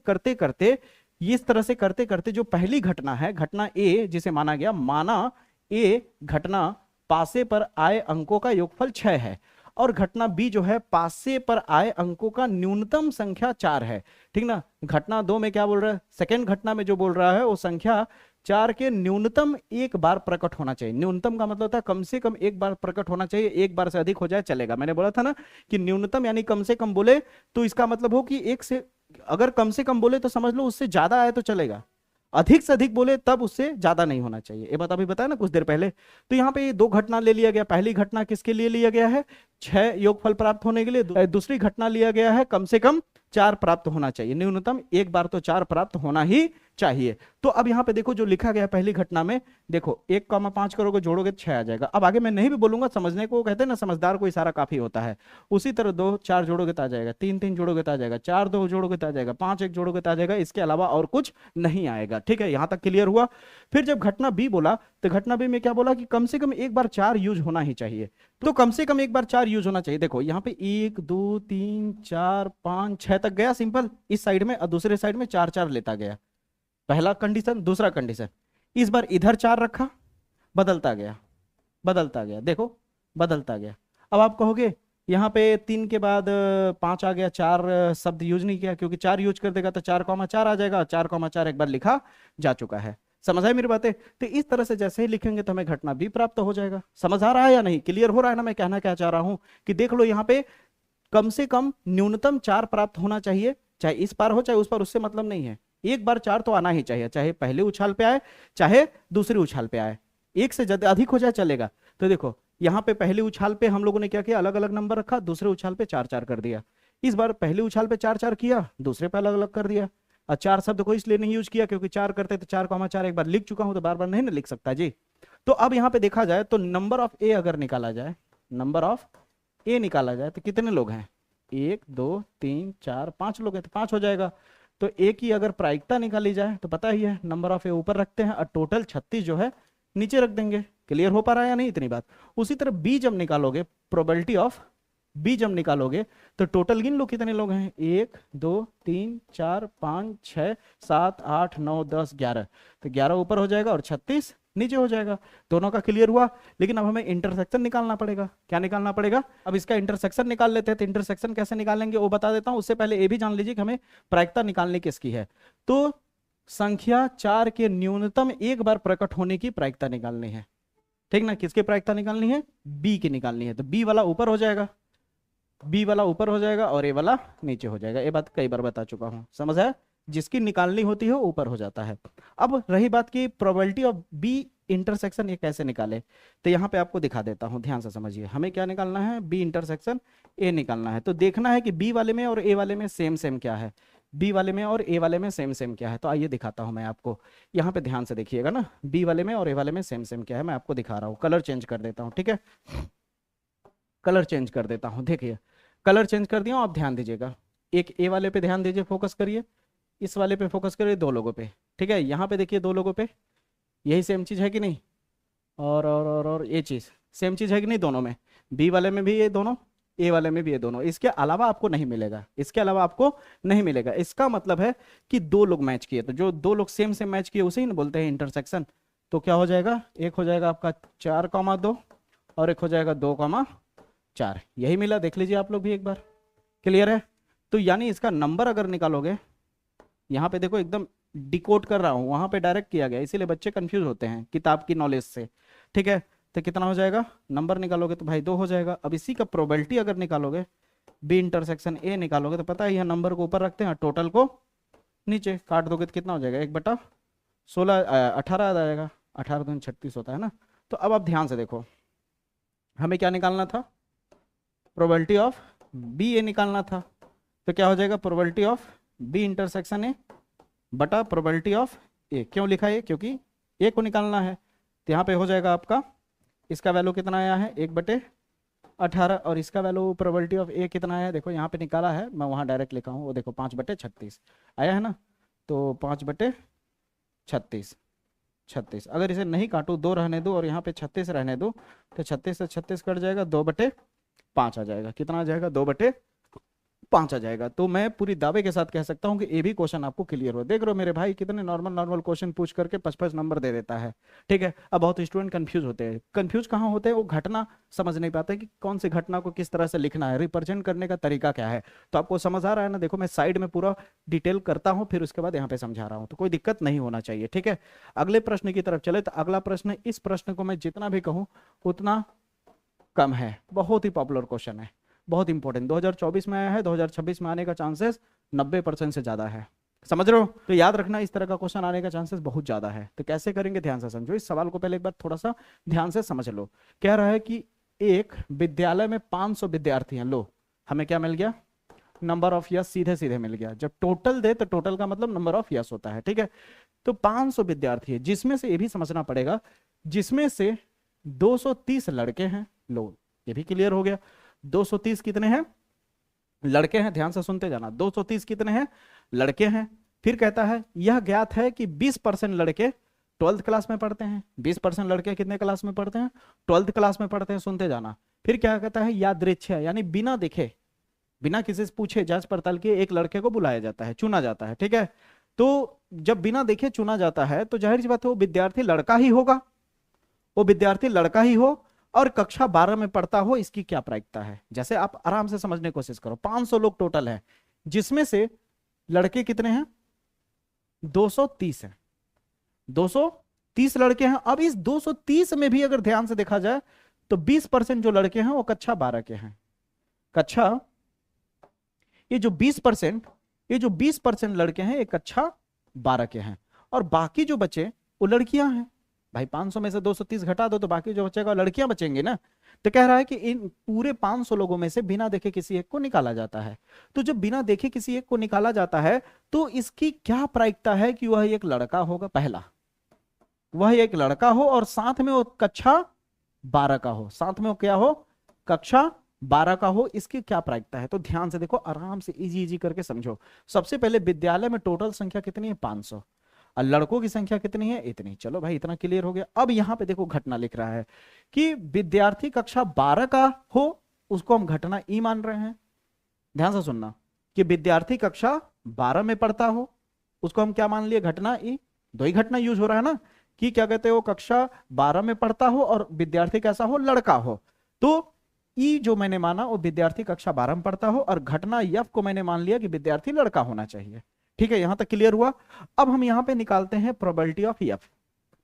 करते करते जो पहली घटना है, घटना ए, जिसे माना गया, माना ए घटना पासे पर आए अंकों का योगफल 6 है, और घटना बी जो है पासे पर आए अंकों का न्यूनतम संख्या 4 है। ठीक ना। घटना 2 में क्या बोल रहा है, सेकेंड घटना में जो बोल रहा है वो संख्या 4 के न्यूनतम 1 बार प्रकट होना चाहिए। न्यूनतम का मतलब होता है कम से कम 1 बार प्रकट होना चाहिए, 1 बार से अधिक हो जाए चलेगा। मैंने बोला था ना कि न्यूनतम यानी कम से कम बोले तो इसका मतलब हो कि 1 से, अगर कम से कम बोले तो समझ लो उससे ज्यादा आए तो चलेगा, अधिक से अधिक बोले तब उससे ज्यादा नहीं होना चाहिए। ये बात अभी बताया ना कुछ देर पहले। तो यहाँ पे ये 2 घटना ले लिया गया। पहली घटना किसके लिए लिया गया है? 6 योगफल प्राप्त होने के लिए। दूसरी घटना लिया गया है कम से कम 4 प्राप्त होना चाहिए, न्यूनतम 1 बार तो 4 प्राप्त होना ही चाहिए। तो अब यहाँ पे देखो जो लिखा गया पहली घटना में, देखो 1,5 करोगे, जोड़ोगे 6 आ जाएगा। अब आगे मैं नहीं भी बोलूंगा, समझने को कहते हैं ना, समझदार को इशारा काफी होता है। उसी तरह 2, 4 जोड़ोगे तो आ जाएगा, 3, 3 जोड़ोगे तो आ जाएगा, 4, 2 जोड़ोगे तो आ जाएगा, 5, 1 जोड़ोगे तो आ जाएगा। इसके अलावा और कुछ नहीं आएगा। ठीक है, यहां तक क्लियर हुआ। फिर जब घटना बी बोला तो घटना बी में क्या बोला कि कम से कम 1 बार 4 यूज होना ही चाहिए। तो कम से कम 1 बार 4 यूज होना चाहिए। देखो यहाँ पे 1, 2, 3, 4, 5, 6 तक गया सिंपल इस साइड में, और दूसरे साइड में 4, 4 लेता गया। पहला कंडीशन। दूसरा कंडीशन, इस बार इधर 4 रखा, बदलता गया, बदलता गया, देखो बदलता गया। अब आप कहोगे यहाँ पे 3 के बाद 5 आ गया, 4 शब्द यूज नहीं किया, क्योंकि 4 यूज कर देगा तो 4,4 आ जाएगा। 4,4 एक बार लिखा जा चुका है। समझ आए मेरी बातें? तो इस तरह से जैसे ही लिखेंगे तो हमें घटना भी प्राप्त हो जाएगा। समझ आ रहा है या नहीं? क्लियर हो रहा है ना मैं कहना क्या चाह रहा हूं? कि देख लो यहाँ पे कम से कम न्यूनतम 4 प्राप्त होना चाहिए, चाहे इस पार हो चाहे उस पार, उससे मतलब नहीं है। 1 बार 4 तो आना ही चाहिए, चाहे पहले उछाल पे आए चाहे दूसरी उछाल पे आए। 1 से ज्यादा अधिक हो जाए चलेगा। तो देखो यहाँ पे पहले उछाल पे हम लोगों ने क्या किया, अलग अलग नंबर रखा, दूसरे उछाल पे 4, 4 कर दिया। इस बार पहले उछाल पे 4, 4 किया, दूसरे पे अलग अलग कर दिया। और 4 शब्द को इसलिए नहीं यूज किया क्योंकि 4 करते तो 4,4 एक बार लिख चुका हूं, तो बार बार नहीं ना लिख सकता जी। तो अब यहाँ पे देखा जाए तो नंबर ऑफ ए अगर निकाला जाए, नंबर ऑफ ए निकाला जाए तो कितने लोग हैं? 1, 2, 3, 4, 5 लोग हैं, तो 5 हो जाएगा। तो ए की अगर प्रायिकता निकाली जाए तो पता ही है, नंबर ऑफ ए ऊपर रखते हैं और टोटल 36 जो है नीचे रख देंगे। क्लियर हो पा रहा है या नहीं इतनी बात? उसी तरह बी जब निकालोगे, प्रोबेबिलिटी ऑफ बी जब निकालोगे तो टोटल गिन लो कितने लोग हैं। 1, 2, 3, 4, 5, 6, 7, 8, 9, 10, 11। तो 11 ऊपर हो जाएगा और 36 नीचे हो जाएगा। दोनों का क्लियर हुआ। लेकिन अब हमें इंटरसेक्शन निकालना पड़ेगा। क्या निकालना पड़ेगा? अब इसका इंटरसेक्शन निकाल लेते हैं। तो इंटरसेक्शन कैसे निकालेंगे वो बता देता हूं। उससे पहले ये भी जान लीजिए कि हमें प्रायिकता निकालनी किसकी है। तो संख्या 4 के न्यूनतम 1 बार प्रकट होने की प्रायिकता निकालनी है। ठीक ना। किसकी प्रायिकता निकालनी है? बी की निकालनी है। तो बी वाला ऊपर हो जाएगा, बी वाला ऊपर हो जाएगा और ए वाला नीचे हो जाएगा। ये बात कई बार बता चुका हूं, समझ है? जिसकी निकालनी होती है वो ऊपर हो जाता है। अब रही बात की प्रोबेबिलिटी ऑफ बी इंटरसेक्शन, ये कैसे निकाले, तो यहाँ पे आपको दिखा देता हूं, ध्यान से समझिए। हमें क्या निकालना है? बी इंटरसेक्शन ए निकालना है। तो देखना है कि बी वाले में और ए वाले में सेम सेम क्या है, बी वाले में और ए वाले में सेम सेम क्या है। तो आइए दिखाता हूं मैं आपको। यहाँ पे ध्यान से देखिएगा ना, बी वाले में और ए वाले में सेम सेम क्या है मैं आपको दिखा रहा हूँ। कलर चेंज कर देता हूँ, ठीक है? कलर चेंज कर देता हूँ। देखिए कलर चेंज कर दिया, आप ध्यान दीजिएगा। एक ए वाले पे ध्यान दीजिए, फोकस करिए। इस वाले पे फोकस करिए, 2 लोगों पे। ठीक है, यहाँ पे देखिए 2 लोगों पे, यही सेम चीज है कि नहीं? और ये चीज सेम चीज है कि नहीं दोनों में? बी वाले में भी ये दोनों ए वाले में भी ये दोनों, इसके अलावा आपको नहीं मिलेगा, इसके अलावा आपको नहीं मिलेगा। इसका मतलब है कि दो लोग मैच किए, तो जो दो लोग सेम सेम मैच किए उसे ही बोलते हैं इंटरसेक्शन। तो क्या हो जाएगा, एक हो जाएगा आपका 4,2 और एक हो जाएगा 2,4, यही मिला। देख लीजिए आप लोग भी एक बार, क्लियर है। तो यानी इसका नंबर अगर निकालोगे, यहाँ पे देखो एकदम डिकोड कर रहा हूं, वहां पे डायरेक्ट किया गया, इसीलिए बच्चे कंफ्यूज होते हैं किताब की नॉलेज से, ठीक है। तो कितना हो जाएगा, नंबर निकालोगे तो भाई 2 हो जाएगा। अब इसी का प्रोबेबिलिटी अगर निकालोगे, बी इंटरसेक्शन ए निकालोगे, तो पता है यह नंबर को ऊपर रखते हैं, टोटल को नीचे काट दोगे तो कितना हो जाएगा, 1/16 18 आ जाएगा, 18 दूनी 36 होता है ना। तो अब आप ध्यान से देखो, हमें क्या निकालना था, प्रोबेबिलिटी ऑफ बी ए निकालना था। तो क्या हो जाएगा, probability of B intersection A बटा प्रोबेबिलिटी ऑफ ए। क्यों लिखा है, क्योंकि ए को निकालना है। तो यहाँ पे हो जाएगा आपका, इसका वैल्यू कितना आया है, 1/18, और इसका वैल्यू प्रोबेबिलिटी ऑफ ए कितना आया है, देखो यहाँ पे निकाला है, मैं वहाँ डायरेक्ट लिखा हूँ, वो देखो 5/36 आया है ना। तो 5/36, अगर इसे नहीं काटूँ, 2 रहने दो और यहाँ पे 36 रहने दो, तो 36 से 36 कट जाएगा, 2/5 आ जाएगा। कितना आ जाएगा, 2/5 आ जाएगा। तो मैं पूरी दावे के साथ कह सकता हूं कि ये भी क्वेश्चन आपको क्लियर हो। देख रहे हो मेरे भाई, कितने नॉर्मल क्वेश्चन पूछ करके 55 नंबर दे देता है, ठीक है। अब बहुत स्टूडेंट कंफ्यूज होते हैं, कंफ्यूज कहाँ होते हैं, वो घटना समझ नहीं पाते कि कौन सी घटना को किस तरह से लिखना है, रिप्रेजेंट करने का तरीका क्या है। तो आपको समझ आ रहा है ना, देखो मैं साइड में पूरा डिटेल करता हूँ, फिर उसके बाद यहाँ पे समझा रहा हूँ, तो कोई दिक्कत नहीं होना चाहिए, ठीक है। अगले प्रश्न की तरफ चले। तो अगला प्रश्न, इस प्रश्न को मैं जितना भी कहूँ उतना कम है, बहुत ही पॉपुलर क्वेश्चन है, बहुत इंपॉर्टेंट। 2024 में आया है, 2026 में आने का चांसेस 90% से ज्यादा है, समझ रहे हो। तो याद रखना, इस तरह का क्वेश्चन आने का चांसेस बहुत ज्यादा है। तो कैसे करेंगे, ध्यान से समझो इस सवाल को, पहले एक बार थोड़ा सा ध्यान से समझ लो। कह रहा है कि एक विद्यालय में 500 विद्यार्थी हैं, लो हमें क्या मिल गया, नंबर ऑफ यस सीधे सीधे मिल गया। जब टोटल दे तो टोटल का मतलब नंबर ऑफ यस होता है, ठीक है। तो 500 विद्यार्थी है, जिसमें से ये भी समझना पड़ेगा, जिसमें से 230 लड़के हैं, लो ये भी क्लियर हो गया। 230 कितने हैं, लड़के हैं, ध्यान से सुनते जाना। 230 कितने हैं, लड़के हैं। फिर कहता है यह ज्ञात है कि 20% लड़के 12th क्लास में पढ़ते हैं। 20% लड़के कितने क्लास में पढ़ते हैं, 12th क्लास में पढ़ते हैं, सुनते जाना। फिर क्या कहता है, यादृच्छा, यानी बिना देखे, बिना किसी से पूछे, जांच पड़ताल किए एक लड़के को बुलाया जाता है, चुना जाता है, ठीक है। तो जब बिना देखे चुना जाता है, तो जाहिर सी बात है वो विद्यार्थी लड़का ही होगा, वो विद्यार्थी लड़का ही हो और कक्षा 12 में पढ़ता हो। इसकी क्या प्रायिकता है, जैसे आप आराम से समझने की कोशिश करो। 500 लोग टोटल है, जिसमें से लड़के कितने हैं, 230 हैं, 230 लड़के हैं। अब इस 230 में भी अगर ध्यान से देखा जाए तो 20% जो लड़के हैं वो कक्षा 12 के हैं। ये जो 20% लड़के हैं ये कक्षा 12 के हैं, और बाकी जो बचे वो लड़कियां हैं। भाई 500 में से 230 घटा दो तो बाकी जो बचेगा लड़कियां बचेंगे ना। तो कह रहा है कि इन पूरे 500 लोगों में से बिना देखे किसी एक को निकाला जाता है। तो जब बिना देखे किसी एक को निकाला जाता है तो इसकी क्या प्रायिकता है कि वह एक लड़का होगा, पहला वह एक लड़का हो और साथ में वो कक्षा 12 का हो, साथ में वो क्या हो, कक्षा 12 का हो। इसकी क्या प्रायिकता है, तो ध्यान से देखो, आराम से इजी करके समझो। सबसे पहले विद्यालय में टोटल संख्या कितनी है, 500, और लड़कों की संख्या कितनी है, इतनी। चलो भाई इतना क्लियर हो गया। अब यहां पे देखो घटना लिख रहा है कि विद्यार्थी कक्षा 12 का हो, उसको हम घटना ई मान रहे हैं। ध्यान से सुनना, कि विद्यार्थी कक्षा 12 में पढ़ता हो, उसको हम क्या मान लिए, घटना ई। दो ही घटना यूज हो रहा है ना, कि क्या कहते हैं, वो कक्षा 12 में पढ़ता हो और विद्यार्थी कैसा हो, लड़का हो। तो ई जो मैंने माना वो विद्यार्थी कक्षा 12 में पढ़ता हो, और घटना यफ को मैंने मान लिया कि विद्यार्थी लड़का होना चाहिए। ठीक है, यहां तक क्लियर हुआ। अब हम यहां पे निकालते हैं probability of F,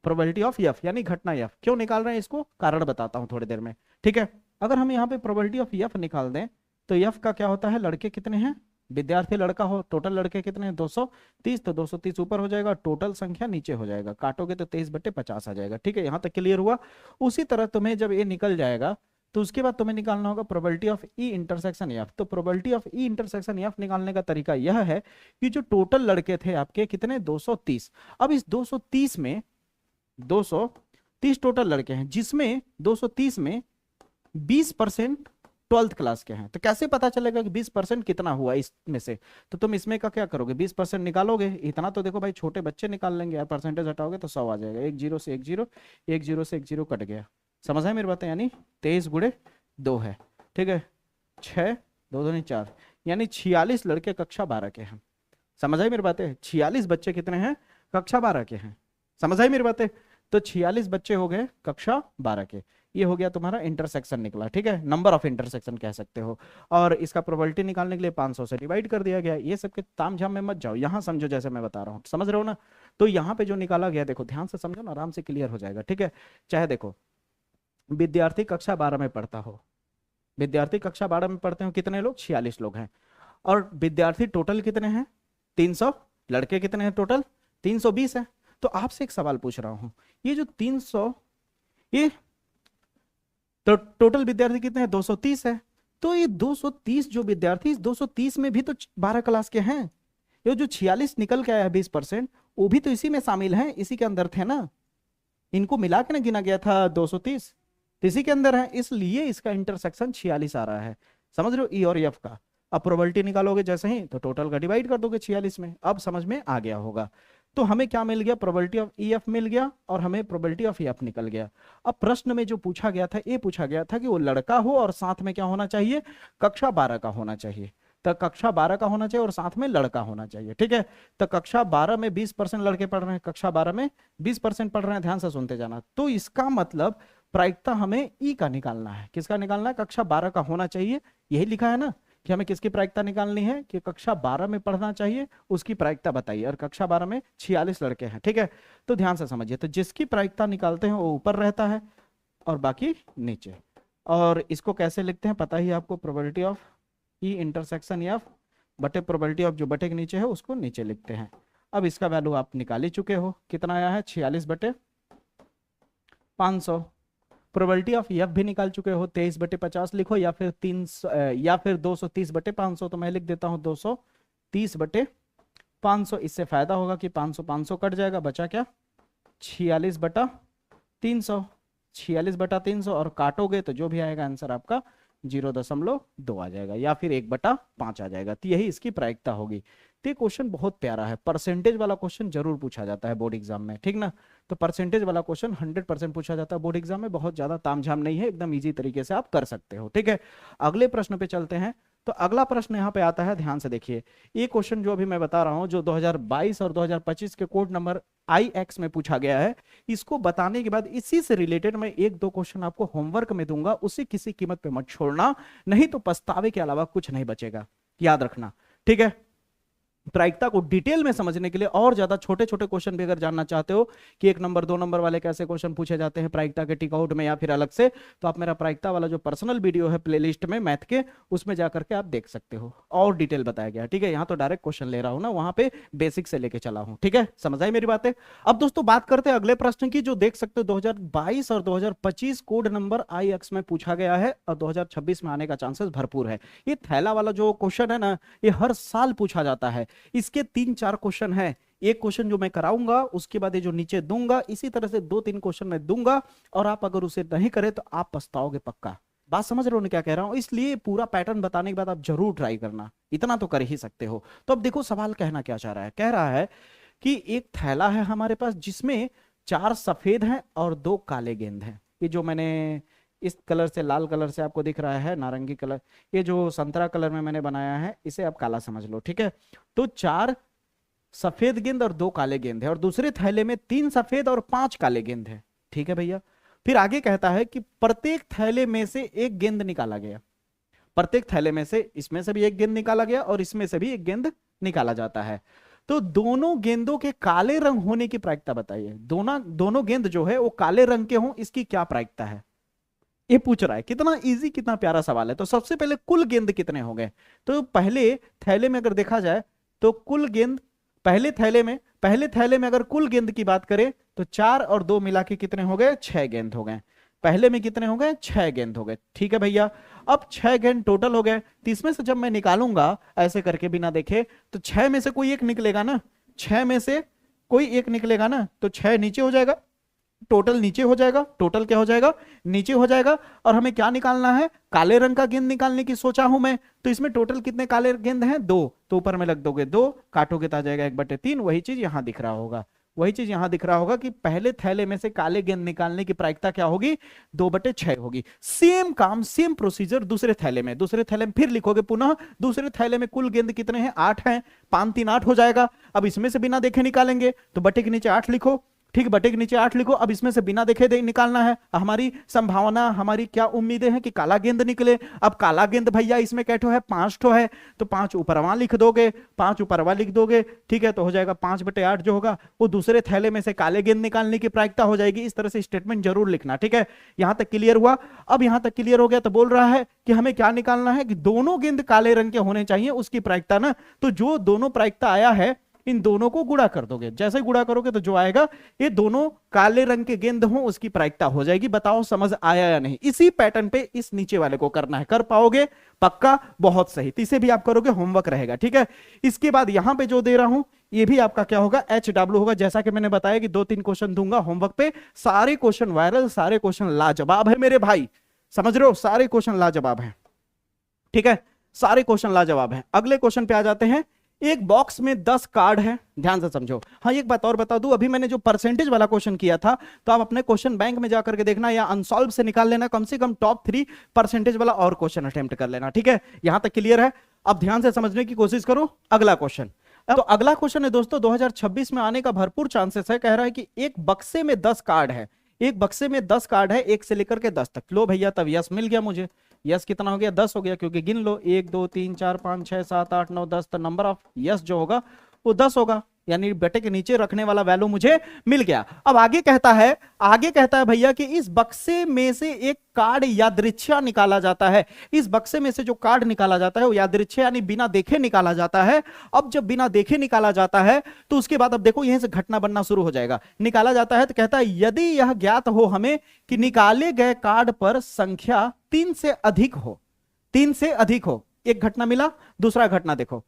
probability of F यानी घटना एफ। क्यों निकाल रहे हैं इसको, कारण बताता हूं थोड़ी देर में, ठीक है। अगर हम यहाँ पे प्रोबेबिलिटी ऑफ एफ निकाल दें तो एफ का क्या होता है, लड़के कितने हैं, विद्यार्थी लड़का हो, टोटल लड़के कितने हैं 230, तो 230 ऊपर हो जाएगा, टोटल संख्या नीचे हो जाएगा, काटोगे तो 23/50 आ जाएगा। ठीक है, यहां तक क्लियर हुआ। उसी तरह तुम्हें जब ये निकल जाएगा तो उसके बाद तुम्हें निकालना होगा probability of E intersection F. तो probability of E intersection F निकालने का तरीका यह है कि जो टोटल लड़के थे आपके कितने, 230। अब इस 230 में 230 टोटल लड़के हैं, जिसमें 230 में 20% 12th क्लास के हैं। तो कैसे पता चलेगा कि 20% कितना हुआ इसमें से, तो तुम इसमें का क्या करोगे, 20% निकालोगे। इतना तो देखो भाई छोटे बच्चे निकाल लेंगे यार, परसेंटेज हटाओगे तो 100 आ जाएगा। 1 0 से 1 0, 1 0 से 1 0 कट गया, समझ है मेरी बातें, यानी 23 × 2 है। ठीक है, 6, 2 दूनी 4, यानी 46 लड़के कक्षा 12 के हैं। समझ आई मेरी बातें? 46 बच्चे कितने हैं? कक्षा 12 के हैं। समझ आई मेरी बातें? तो 46 बच्चे हो गए कक्षा 12 के। ये हो गया तुम्हारा इंटरसेक्शन निकला, ठीक है, नंबर ऑफ इंटरसेक्शन कह सकते हो। और इसका प्रोबेबिलिटी निकालने के लिए 500 से डिवाइड कर दिया गया। ये सबके तामझाम में मत जाओ, यहां समझो जैसे मैं बता रहा हूं, समझ रहे हो ना? तो यहाँ पे जो निकाला गया, देखो ध्यान से समझो ना, आराम से क्लियर हो जाएगा, ठीक है। चाहे देखो विद्यार्थी कक्षा 12 में पढ़ता हो, विद्यार्थी कक्षा 12 में पढ़ते हो, कितने लोग? 46 लोग हैं। और विद्यार्थी टोटल कितने हैं? 300। लड़के कितने हैं टोटल? 320 है। तो आपसे एक सवाल पूछ रहा हूं, ये जो 300, ये तो टोटल विद्यार्थी कितने हैं? 230 है। तो ये 230 जो विद्यार्थी, 230 में भी तो 12 क्लास के हैं। ये जो 46 निकल के आया है 20%, वो भी तो इसी में शामिल हैं, इसी के अंदर थे ना, इनको मिला के ना गिना गया था 230, तो इसी के अंदर है, इसलिए इसका इंटरसेक्शन 46 आ रहा है। समझ रहे हो? ई और एफ का। अब प्रोबेबिलिटी निकालोगे जैसे ही, तो टोटल का डिवाइड कर दोगे 46 में। अब समझ में आ गया होगा। तो हमें क्या मिल गया? प्रोबेबिलिटी ऑफ ई एफ मिल गया, और हमें प्रोबेबिलिटी ऑफ एफ निकल गया। अब प्रश्न में जो पूछा गया था, ये पूछा गया था कि वो लड़का हो और साथ में क्या होना चाहिए? कक्षा 12 का होना चाहिए। तो कक्षा 12 का होना चाहिए और साथ में लड़का होना चाहिए, ठीक है। तो कक्षा 12 में 20% लड़के पढ़ रहे हैं, कक्षा 12 में 20% पढ़ रहे हैं, ध्यान से सुनते जाना। तो इसका मतलब प्रायिकता हमें ई का निकालना है। किसका निकालना है? कक्षा 12 का होना चाहिए। यही लिखा है ना कि हमें किसकी प्रायिकता निकालनी है? कि कक्षा 12 में पढ़ना चाहिए, उसकी प्रायिकता बताइए। और कक्षा 12 में 46 लड़के हैं, ठीक है। तो ध्यान से समझिए, तो जिसकी प्रायिकता निकालते हैं वो ऊपर रहता है और बाकी नीचे। और इसको कैसे लिखते हैं पता ही आपको, probability of E intersection F बटे प्रोबेबिलिटी ऑफ जो बटे के नीचे है उसको नीचे लिखते हैं। अब इसका वैल्यू आप निकाल ही चुके हो, कितना आया है? 46 बटे 500। प्रोबेबिलिटी ऑफ एफ भी निकाल चुके हो, 23 बटे 50 लिखो, या फिर 300 या फिर 230 बटे 500। तो मैं लिख देता हूं 230 बटे 500। इससे फायदा होगा कि 500 500 कट जाएगा, बचा क्या? 46 बटा 300। 46 बटा 300 और काटोगे तो जो भी आएगा आंसर आपका 0.2 आ जाएगा, या फिर 1/5 आ जाएगा। तो यही इसकी प्रायिकता होगी। तो ये क्वेश्चन बहुत प्यारा है, परसेंटेज वाला क्वेश्चन जरूर पूछा जाता है बोर्ड एग्जाम में, ठीक ना। तो परसेंटेज वाला क्वेश्चन 100% पूछा जाता है बोर्ड एग्जाम में, बहुत ज्यादा तामझाम नहीं है, एकदम इजी तरीके से आप कर सकते हो, ठीक है। अगले प्रश्न पे चलते हैं। तो अगला प्रश्न यहाँ पे आता है, ध्यान से देखिए। ये क्वेश्चन जो अभी मैं बता रहा हूँ, जो 2022 और 2025 के कोड नंबर IX में पूछा गया है, इसको बताने के बाद इसी से रिलेटेड मैं 1-2 क्वेश्चन आपको होमवर्क में दूंगा, उसे किसी कीमत पे मत छोड़ना, नहीं तो पछतावे के अलावा कुछ नहीं बचेगा, याद रखना, ठीक है। प्रायिकता को डिटेल में समझने के लिए और ज्यादा छोटे छोटे क्वेश्चन भी अगर जानना चाहते हो कि 1 नंबर 2 नंबर वाले कैसे क्वेश्चन पूछे जाते हैं प्रायिकता के टिकआउट में या फिर अलग से, तो आप मेरा प्रायिकता वाला जो पर्सनल वीडियो है प्लेलिस्ट में मैथ के, उसमें जाकर के आप देख सकते हो, और डिटेल बताया गया, ठीक है। यहाँ तो डायरेक्ट क्वेश्चन ले रहा हूं ना, वहां पे बेसिक से लेके चला हूं, ठीक है, समझ आई मेरी बातें। अब दोस्तों बात करते हैं अगले प्रश्न की, जो देख सकते हो 2022 और 2025 कोड नंबर IX में पूछा गया है, और 2026 में आने का चांसेस भरपूर है। ये थैला वाला जो क्वेश्चन है ना, ये हर साल पूछा जाता है। इसके 3-4 क्वेश्चन है, एक क्वेश्चन जो मैं कराऊंगा, उसके बाद ये जो नीचे दूंगा, इसी तरह से 2-3 क्वेश्चन मैं दूंगा, और आप अगर उसे नहीं करें तो आप पछताओगे पक्का। बात समझ रहे हो ना क्या कह रहा हूं? इसलिए पूरा पैटर्न बताने के बाद आप जरूर ट्राई करना, इतना तो कर ही सकते हो। तो अब देखो सवाल कहना क्या चाह रहा है, कह रहा है कि एक थैला है हमारे पास जिसमें 4 सफेद हैं और 2 काले गेंद हैं। ये जो मैंने इस कलर से, लाल कलर से आपको दिख रहा है, नारंगी कलर, ये जो संतरा कलर में मैंने बनाया है, इसे आप काला समझ लो, ठीक है। तो 4 सफेद गेंद और 2 काले गेंद है, और दूसरे थैले में 3 सफेद और 5 काले गेंद है, ठीक है भैया। फिर आगे कहता है कि प्रत्येक थैले में से एक गेंद निकाला गया। प्रत्येक थैले में से, इसमें से भी एक गेंद निकाला गया और इसमें से भी एक गेंद निकाला जाता है। तो दोनों गेंदों के काले रंग होने की प्रायिकता बताइए। दोनों गेंद जो है वो काले रंग के हों, इसकी क्या प्रायिकता है, ये पूछ रहा है। कितना इजी, कितना प्यारा सवाल है। तो सबसे पहले कुल गेंद कितने हो गए, तो पहले थैले में अगर देखा जाए तो कुल गेंद, पहले थैले में अगर कुल गेंद की बात करें तो 4 और 2 मिला के कितने हो गए? 6 गेंद हो गए। पहले में कितने हो गए? 6 गेंद हो गए, ठीक है भैया। अब 6 गेंद टोटल हो गए, तो इसमें से जब मैं निकालूंगा ऐसे करके बिना देखे, तो 6 में से कोई एक निकलेगा ना, 6 में से कोई एक निकलेगा ना, तो 6 नीचे हो जाएगा, टोटल नीचे हो जाएगा, टोटल क्या हो जाएगा? नीचे हो जाएगा। और हमें क्या निकालना है? काले रंग का गेंद निकालने की सोचा हूं मैं। तो इसमें टोटल कितने काले गेंद हैं? 2। तो ऊपर में लग दोगे 2, काटोगे तो आ जाएगा 1/3। वही चीज यहां दिख रहा होगा, वही चीज यहां दिख रहा होगा कि पहले थैले में से काले गेंद निकालने की प्रायिकता क्या होगी, 2/6 होगी। सेम काम, सेम प्रोसीजर दूसरे थैले में, फिर लिखोगे पुनः, दूसरे थैले में कुल गेंद कितने हैं, 8 हैं, 5 3 8 हो जाएगा। अब इसमें से बिना देखे निकालेंगे तो बटे के नीचे 8 लिखो, ठीक, बटे के नीचे 8 लिखो। अब इसमें से बिना देखे निकालना है, हमारी संभावना, हमारी क्या उम्मीदें हैं कि काला गेंद निकले। अब काला गेंद भैया इसमें कैठो है, 5 ठो है, तो 5 ऊपरवा लिख दोगे, 5 ऊपरवा लिख दोगे, ठीक है, तो हो जाएगा 5/8 जो होगा वो दूसरे थैले में से काले गेंद निकालने की प्रायिकता हो जाएगी। इस तरह से स्टेटमेंट जरूर लिखना, ठीक है। यहां तक क्लियर हुआ? अब यहां तक क्लियर हो गया तो बोल रहा है कि हमें क्या निकालना है कि दोनों गेंद काले रंग के होने चाहिए, उसकी प्रायिकता ना, तो जो दोनों प्रायिकता आया है इन दोनों को गुणा कर दोगे। जैसे गुणा करोगे तो जो आएगा, ये दोनों काले रंग के गेंद हो उसकी प्रायिकता हो जाएगी। बताओ समझ आया या नहीं? इसी पैटर्न पे इस नीचे वाले को करना है, कर पाओगे? पक्का, बहुत सही। तो इसे भी आप करोगे, होमवर्क रहेगा, ठीक है। इसके बाद यहां पे जो दे रहा हूं ये भी आपका क्या होगा, HW होगा। जैसा कि मैंने बताया कि 2-3 क्वेश्चन दूंगा होमवर्क पे, सारे क्वेश्चन वायरल, सारे क्वेश्चन लाजवाब है मेरे भाई, समझ रहे हो, सारे क्वेश्चन लाजवाब है, ठीक है, सारे क्वेश्चन लाजवाब है। अगले क्वेश्चन पे आ जाते हैं। एक बॉक्स में 10 कार्ड है, ध्यान से समझो। हाँ, एक बात और बता दूं, अभी मैंने जो परसेंटेज वाला क्वेश्चन किया था, तो आप अपने क्वेश्चन बैंक में जाकर के देखना या अनसॉल्व से निकाल लेना, कम से कम टॉप 3 परसेंटेज वाला और क्वेश्चन अटेम्प्ट कर लेना, ठीक है। यहां तक क्लियर है? अब ध्यान से समझने की कोशिश करो अगला क्वेश्चन। तो अगला क्वेश्चन है दोस्तों, 2026 में आने का भरपूर चांसेस है। कह रहा है कि एक बक्से में 10 कार्ड है, एक बक्से में 10 कार्ड है, 1 से लेकर के 10 तक। लो भैया, तब यस मिल गया मुझे। यस कितना हो गया, 10 हो गया, क्योंकि गिन लो 1 2 3 4 5 6 7 8 9 10, तो नंबर ऑफ यस जो होगा वो 10 होगा, यानी बटे के नीचे रखने वाला वैल्यू मुझे मिल गया। अब आगे कहता है भैया कि इस बक्से में से एक कार्ड यादृच्छा निकाला जाता है। इस बक्से में से जो कार्ड निकाला जाता है वो यादृच्छा यानी बिना देखे निकाला जाता है। अब जब बिना देखे निकाला जाता है तो उसके बाद अब देखो यहीं से घटना बनना शुरू हो जाएगा। निकाला जाता है तो कहता है यदि यह ज्ञात हो हमें कि निकाले गए कार्ड पर संख्या 3 से अधिक हो, 3 से अधिक हो, एक घटना मिला, दूसरा घटना देखो,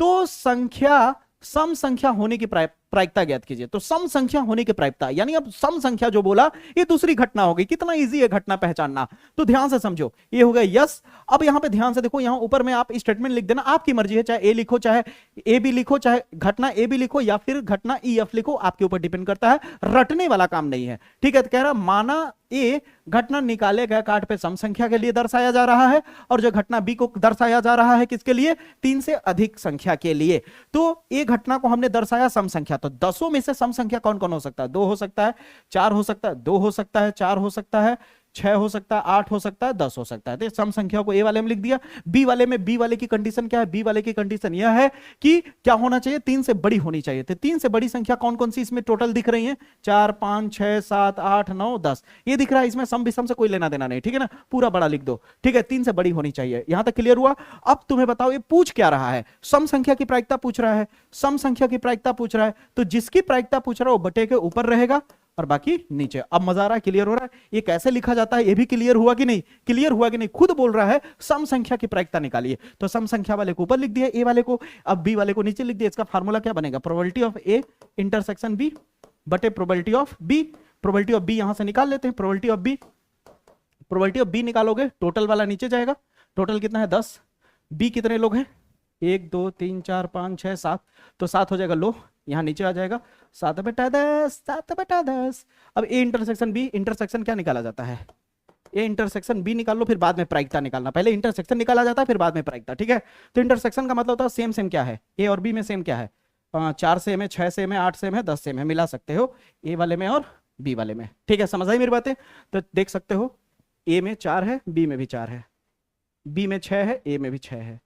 तो संख्या सम संख्या होने की प्रायिकता ज्ञात कीजिए। तो सम संख्या होने की प्रायिकता, यानी अब सम संख्या जो बोला ये दूसरी घटना हो गई। कितना इजी है घटना पहचानना, तो ध्यान से समझो। ये हो गया यस। अब यहां पे ध्यान से देखो, यहां ऊपर में आप स्टेटमेंट लिख देना, आपकी मर्जी है, चाहे ए लिखो, चाहे ए बी लिखो, चाहे घटना ए बी लिखो या फिर घटना ई एफ लिखो, आपके ऊपर डिपेंड करता है, रटने वाला काम नहीं है, ठीक है। तो कह रहा माना ए घटना निकाले गए कार्ड पे सम संख्या के लिए दर्शाया जा रहा है और जो घटना बी को दर्शाया जा रहा है किसके लिए, 3 से अधिक संख्या के लिए। तो ए घटना को हमने दर्शाया सम संख्या, तो 10 में से सम संख्या कौन कौन हो सकता है, 2 हो सकता है, 4 हो सकता है, 2 हो सकता है, 4 हो सकता है, 6 हो सकता है, 8 हो सकता है, 10 हो सकता है। तो सम संख्या को ए वाले में लिख दिया। बी वाले में, बी वाले की कंडीशन क्या है, बी वाले की कंडीशन यह है कि क्या होना चाहिए, 3 से बड़ी होनी चाहिए। तो 3 से बड़ी संख्या कौन कौन सी इसमें टोटल दिख रही है, 4 5 6 7 8 9 10, ये दिख रहा है। इसमें सम विषम से कोई लेना देना नहीं, ठीक है ना, पूरा बड़ा लिख दो, ठीक है। 3 से बड़ी होनी चाहिए। यहां तक क्लियर हुआ? अब तुम्हें बताओ ये पूछ क्या रहा है, सम संख्या की प्रायिकता पूछ रहा है, सम संख्या की प्रायिकता पूछ रहा है, तो जिसकी प्रायिकता पूछ रहा है वो बटे के ऊपर रहेगा और बाकी नीचे। अब मजा आ रहा है, क्लियर हो रहा है? ये कैसे लिखा जाता है ये भी क्लियर हुआ कि नहीं, क्लियर हुआ कि नहीं? खुद बोल रहा है सम संख्या की प्रायिकता निकालिए, तो सम संख्या वाले को ऊपर लिख दिया, ए वाले को, अब बी वाले को नीचे लिख दिया। इसका फार्मूला क्या बनेगा, probability of A intersection B बटे probability of B. Probability of B यहां से निकाल लेते हैं, प्रोबेबिलिटी ऑफ बी निकालोगे, टोटल वाला नीचे जाएगा, टोटल कितना है 10, बी कितने लोग हैं 1 2 3 4 5 6 7, तो 7 हो जाएगा, लो यहां नीचे आ जाएगा 7/10, 7/10। अब ए इंटरसेक्शन बी, इंटरसेक्शन क्या निकाला जाता है, ए इंटरसेक्शन बी निकाल लो, फिर बाद में प्रायिकता निकालना, पहले इंटरसेक्शन निकाला जाता है फिर बाद में प्रायिकता, ठीक है। तो इंटरसेक्शन का मतलब होता है सेम सेम क्या है, ए और बी में सेम क्या है, 4 सेम है, 6 सेम है, 8 सेम है, 10 सेम है, मिला सकते हो ए वाले में और बी वाले में, ठीक है। समझ आई मेरी बातें? तो देख सकते हो ए में 4 है, बी में भी 4 है, बी में 6 है, ए में भी 6 है,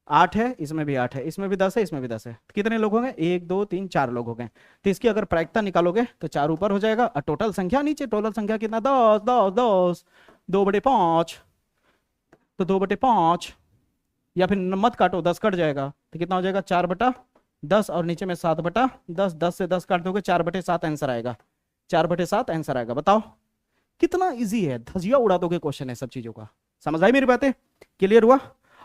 8 है, इसमें भी 8 है, इसमें भी 10 है, इसमें भी 10 है। कितने लोग हो गए, 1 2 3 4 लोग हो गए। तो इसकी अगर प्रायिकता निकालोगे तो 4 ऊपर हो जाएगा और टोटल संख्या नीचे, टोटल संख्या कितना 10 10 10, 2/5, तो 2/5 या फिर मत काटो 10 कट जाएगा, तो कितना हो जाएगा 4/10 और नीचे में 7/10, 10 से 10 काट दोगे 4/7 आंसर आएगा, 4/7 आंसर आएगा। बताओ कितना इजी है, धजिया उड़ा दोगे क्वेश्चन है सब चीजों का। समझ आई मेरी बातें, क्लियर हुआ?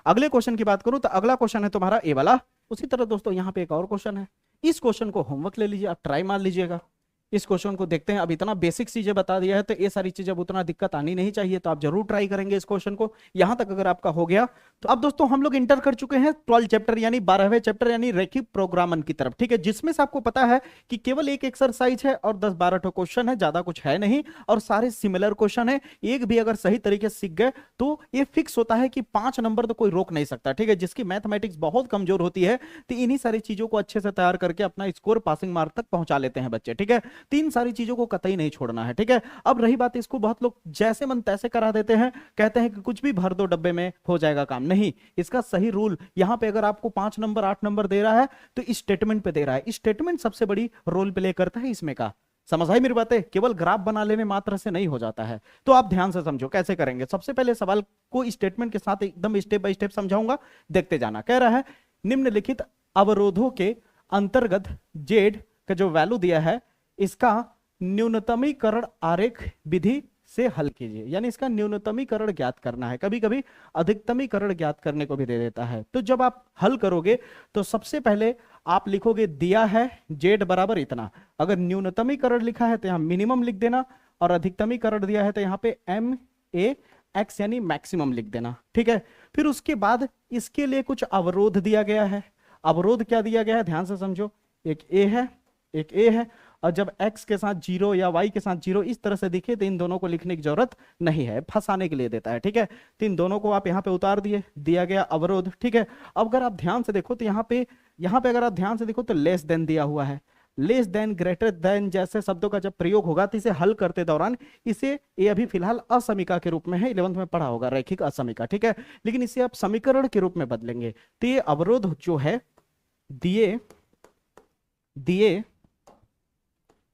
अगले क्वेश्चन की बात करूं तो अगला क्वेश्चन है तुम्हारा ए वाला। उसी तरह दोस्तों यहां पे एक और क्वेश्चन है, इस क्वेश्चन को होमवर्क ले लीजिए, आप ट्राई मार लीजिएगा। इस क्वेश्चन को देखते हैं। अब इतना बेसिक चीजें बता दिया है तो ये सारी चीजें अब उतना दिक्कत आनी नहीं चाहिए, तो आप जरूर ट्राई करेंगे इस क्वेश्चन को। यहां तक अगर आपका हो गया तो अब दोस्तों हम लोग इंटर कर चुके हैं 12 चैप्टर यानी 12वें चैप्टर यानी रैखिक प्रोग्रामन की तरफ, ठीक है, जिसमें से आपको पता है कि केवल एक एक्सरसाइज है और 10-12 ठो क्वेश्चन है, ज्यादा कुछ है नहीं, और सारे सिमिलर क्वेश्चन है। एक भी अगर सही तरीके से सीख गए तो ये फिक्स होता है कि 5 नंबर तो कोई रोक नहीं सकता, ठीक है। जिसकी मैथमेटिक्स बहुत कमजोर होती है तो इन्हीं सारी चीजों को अच्छे से तैयार करके अपना स्कोर पासिंग मार्क तक पहुंचा लेते हैं बच्चे, ठीक है। तीन सारी चीजों को कतई नहीं छोड़ना है, ठीक है। अब रही बात, इसको बहुत लोग जैसे मन तैसे करा देते हैं, कहते हैं कि कुछ भी भर दो डब्बे में हो जाएगा काम। नहीं, इसका सही रूल यहां पे अगर आपको 5 नंबर 8 नंबर दे रहा है तो इस स्टेटमेंट पे दे रहा है। स्टेटमेंट सबसे बड़ी रोल प्ले करता है इसमें का। समझ आई मेरी बातें? केवल ग्राफ बना लेने मात्र से नहीं हो जाता है, तो आप ध्यान से समझो कैसे करेंगे। सबसे पहले सवाल को स्टेटमेंट के साथ एकदम स्टेप बाय स्टेप समझाऊंगा, देखते जाना। कह रहा है निम्नलिखित अवरोधों के अंतर्गत जेड का जो वैल्यू दिया है इसका न्यूनतमीकरण आरेख विधि से हल कीजिए, यानी इसका न्यूनतमीकरण ज्ञात करना है। कभी कभी अधिकतमीकरण ज्ञात करने को भी दे देता है। तो जब आप हल करोगे तो सबसे पहले आप लिखोगे दिया है जेड बराबर इतना। अगर न्यूनतमीकरण लिखा है तो यहां मिनिमम लिख देना, और अधिकतमीकरण दिया है तो यहां पे एम ए एक्स यानी मैक्सिमम लिख देना, ठीक है। फिर उसके बाद इसके लिए कुछ अवरोध दिया गया है। अवरोध क्या दिया गया है ध्यान से समझो, एक ए है एक ए है, और जब x के साथ 0 या y के साथ 0 इस तरह से दिखे तो इन दोनों को लिखने की जरूरत नहीं है, फंसाने के लिए देता है, ठीक है। तो इन दोनों को आप यहाँ पे उतार दिए, दिया गया अवरोध, ठीक है। अब अगर आप ध्यान से देखो तो यहाँ पे अगर आप ध्यान से देखो तो लेस देन दिया हुआ है। लेस देन ग्रेटर देन जैसे शब्दों का जब प्रयोग होगा तो इसे हल करते दौरान इसे ये अभी फिलहाल असमीका के रूप में है, 11th में पढ़ा होगा रैखिक असमीका, ठीक है। लेकिन इसे आप समीकरण के रूप में बदलेंगे तो ये अवरोध जो है दिए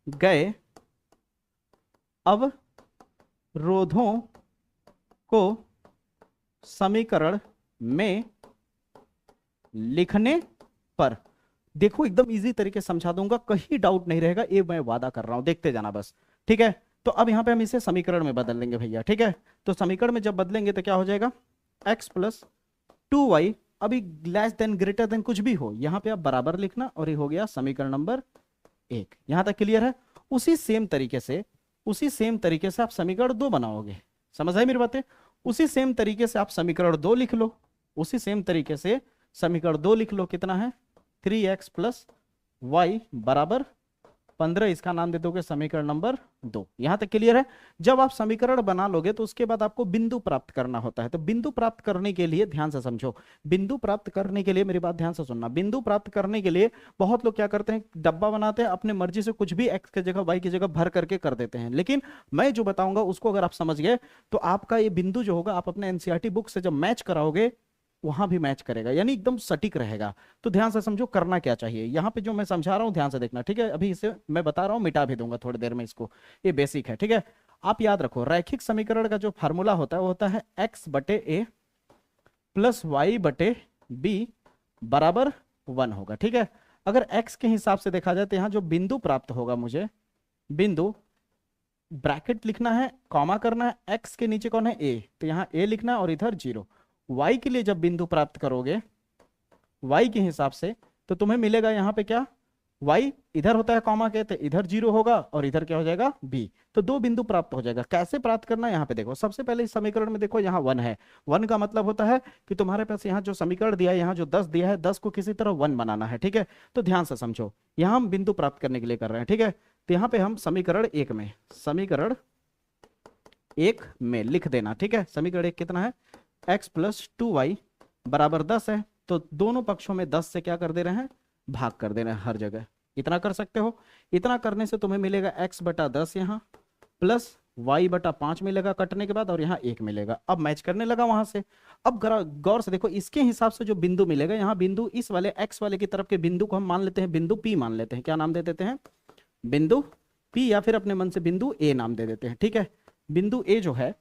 गए अवरोधों को समीकरण में लिखने पर, देखो एकदम इजी तरीके से समझा दूंगा, कहीं डाउट नहीं रहेगा, ये मैं वादा कर रहा हूं, देखते जाना बस, ठीक है। तो अब यहां पे हम इसे समीकरण में बदल लेंगे भैया, ठीक है। तो समीकरण में जब बदलेंगे तो क्या हो जाएगा x प्लस 2y, अभी लेस देन ग्रेटर देन कुछ भी हो यहां पे आप बराबर लिखना, और ये हो गया समीकरण नंबर 1। यहां तक क्लियर है? उसी सेम तरीके से आप समीकरण 2 बनाओगे। समझ आई मेरी बातें? उसी सेम तरीके से आप समीकरण 2 लिख लो, उसी सेम तरीके से समीकरण 2 लिख लो। कितना है 3x प्लस वाई बराबर 15, इसका नाम दे दोगे समीकरण नंबर 2। यहां तक क्लियर है? जब आप समीकरण बना लोगे तो उसके बाद आपको बिंदु प्राप्त करना होता है। तो बिंदु प्राप्त करने के लिए ध्यान से समझो, बिंदु प्राप्त करने के लिए मेरी बात ध्यान से सुनना, बिंदु प्राप्त करने के लिए बहुत लोग क्या करते हैं, डब्बा बनाते हैं, अपने मर्जी से कुछ भी एक्स की जगह वाई की जगह भर करके कर देते हैं। लेकिन मैं जो बताऊंगा उसको अगर आप समझ गए तो आपका ये बिंदु जो होगा आप अपने एनसीईआरटी बुक से जब मैच कराओगे वहां भी मैच करेगा, यानी एकदम सटीक रहेगा। तो ध्यान से समझो करना क्या चाहिए। यहाँ पे जो मैं समझा रहा हूँ ध्यान से देखना, ठीक है। अभी इसे मैं बता रहा हूँ, मिटा भी दूंगा थोड़ी देर में इसको, ये बेसिक है, ठीक है। आप याद रखो रैखिक समीकरण का जो फार्मूला होता है वो होता है x बटे ए प्लस वाई बटे बी बराबर 1 होगा, ठीक है। अगर x के हिसाब से देखा जाए तो यहाँ जो बिंदु प्राप्त होगा, मुझे बिंदु ब्रैकेट लिखना है, कॉमा करना है, x के नीचे कौन है a, तो यहाँ a लिखना है और इधर 0। y के लिए जब बिंदु प्राप्त करोगे y के हिसाब से तो तुम्हें मिलेगा यहाँ पे क्या, y इधर होता है कॉमा के, तो इधर 0 होगा और इधर क्या हो जाएगा b, तो 2 बिंदु प्राप्त हो जाएगा। कैसे प्राप्त करना है यहाँ पे देखो, सबसे पहले इस समीकरण में देखो यहाँ 1 है। 1 का मतलब होता है कि तुम्हारे पास यहाँ जो समीकरण दिया है, यहाँ जो 10 दिया है, 10 को किसी तरह 1 बनाना है, ठीक है। तो ध्यान से समझो, यहाँ हम बिंदु प्राप्त करने के लिए कर रहे हैं, ठीक है। तो यहाँ पे हम समीकरण 1 में लिख देना, ठीक है। समीकरण 1 कितना है, x प्लस 2y बराबर 10 है, तो दोनों पक्षों में 10 से क्या कर दे रहे हैं, भाग कर दे रहे हैं हर जगह। इतना कर सकते हो। इतना करने से तुम्हें मिलेगा x बटा 10 यहाँ प्लस y बटा 5 मिलेगा कटने के बाद, और यहाँ 1 मिलेगा। अब मैच करने लगा वहां से। अब गौर से देखो, इसके हिसाब से जो बिंदु मिलेगा, यहाँ बिंदु इस वाले x वाले की तरफ के बिंदु को हम मान लेते हैं बिंदु P मान लेते हैं। क्या नाम दे देते हैं, बिंदु P, या फिर अपने मन से बिंदु A नाम दे देते हैं, ठीक है। बिंदु A जो है,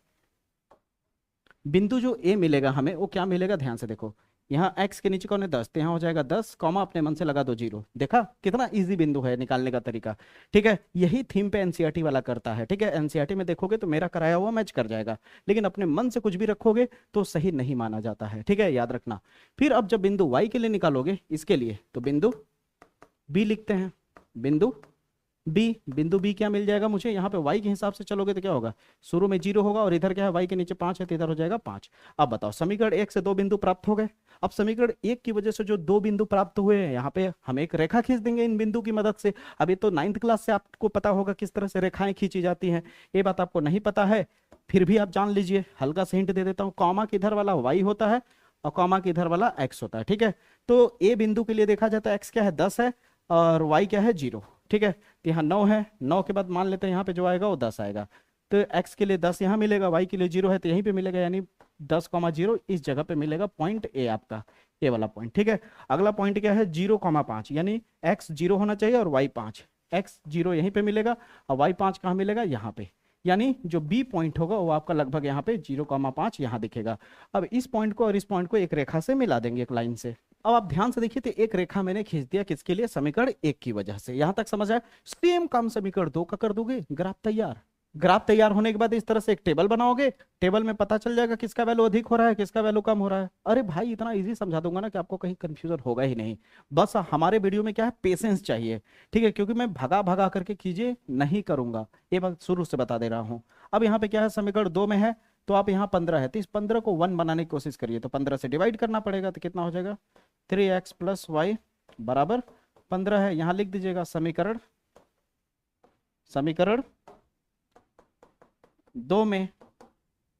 बिंदु जो A मिलेगा हमें वो क्या मिलेगा, ध्यान से देखो, यहाँ x के नीचे कौन है 10, तो यहाँ हो जाएगा 10 कॉमा अपने मन से लगा दो 0। देखा कितना इजी बिंदु है निकालने का तरीका, ठीक है। यही थीम पे एनसीईआरटी वाला करता है, ठीक है। एनसीईआरटी में देखोगे तो मेरा कराया हुआ मैच कर जाएगा, लेकिन अपने मन से कुछ भी रखोगे तो सही नहीं माना जाता है, ठीक है, याद रखना। फिर अब जब बिंदु y के लिए निकालोगे इसके लिए, तो बिंदु B लिखते हैं, बिंदु बी, बिंदु बी क्या मिल जाएगा मुझे यहाँ पे, वाई के हिसाब से चलोगे तो क्या होगा, शुरू में 0 होगा और इधर क्या है, वाई के नीचे 5 है तो इधर हो जाएगा 5। अब बताओ समीकरण 1 से 2 बिंदु प्राप्त हो गए। अब समीकरण 1 की वजह से जो 2 बिंदु प्राप्त हुए हैं, यहाँ पे हम एक रेखा खींच देंगे इन बिंदु की मदद से। अब ये तो 9th क्लास से आपको पता होगा किस तरह से रेखाएं खींची जाती हैं, ये बात आपको नहीं पता है फिर भी आप जान लीजिए, हल्का से हिंट दे देता हूँ, कॉमा के इधर वाला वाई होता है और कॉमा के इधर वाला एक्स होता है, ठीक है। तो ए बिंदु के लिए देखा जाता है एक्स क्या है 10 है और वाई क्या है 0, ठीक है। तो यहाँ 9 है, 9 के बाद मान लेते हैं यहाँ पे जो आएगा वो 10 आएगा, तो एक्स के लिए 10 यहाँ मिलेगा, वाई के लिए 0 है तो यहीं पे मिलेगा, यानी 10,0 इस जगह पे मिलेगा पॉइंट ए, आपका ए वाला पॉइंट, ठीक है। अगला पॉइंट क्या है 0,5, यानी एक्स 0 होना चाहिए और वाई 5, एक्स 0 यहीं पे मिलेगा और वाई 5 कहाँ मिलेगा, यहाँ पे, यानी जो बी पॉइंट होगा वो आपका लगभग यहाँ पे 0,5 यहाँ दिखेगा। अब इस पॉइंट को और इस पॉइंट को एक रेखा से मिला देंगे, एक लाइन से। अब आप ध्यान से देखिए, तो एक रेखा मैंने खींच दिया किसके लिए, समीकरण 1 की वजह से। यहां तक समझ आया। सेम काम समीकरण 2 का कर दोगे, ग्राफ तैयार। ग्राफ तैयार होने के बाद इस तरह से एक टेबल बनाओगे, टेबल में पता चल जाएगा किसका वैल्यू अधिक हो रहा है, किसका वैल्यू कम हो रहा है। अरे भाई इतना इजी समझा दूंगा ना कि आपको कहीं कंफ्यूजन होगा ही नहीं। बस हमारे वीडियो में क्या है, पेशेंस चाहिए, ठीक है, क्योंकि मैं भगा भगा करके कीजिए नहीं करूंगा, ये बात शुरू से बता दे रहा हूं। अब यहाँ पे क्या है, समीकरण 2 में है तो आप यहाँ 15 है तो इस 15 को 1 बनाने की कोशिश करिए, तो 15 से डिवाइड करना पड़ेगा, तो कितना हो जाएगा 3x + y बराबर 15 है। यहां लिख दीजिएगा समीकरण 2 में,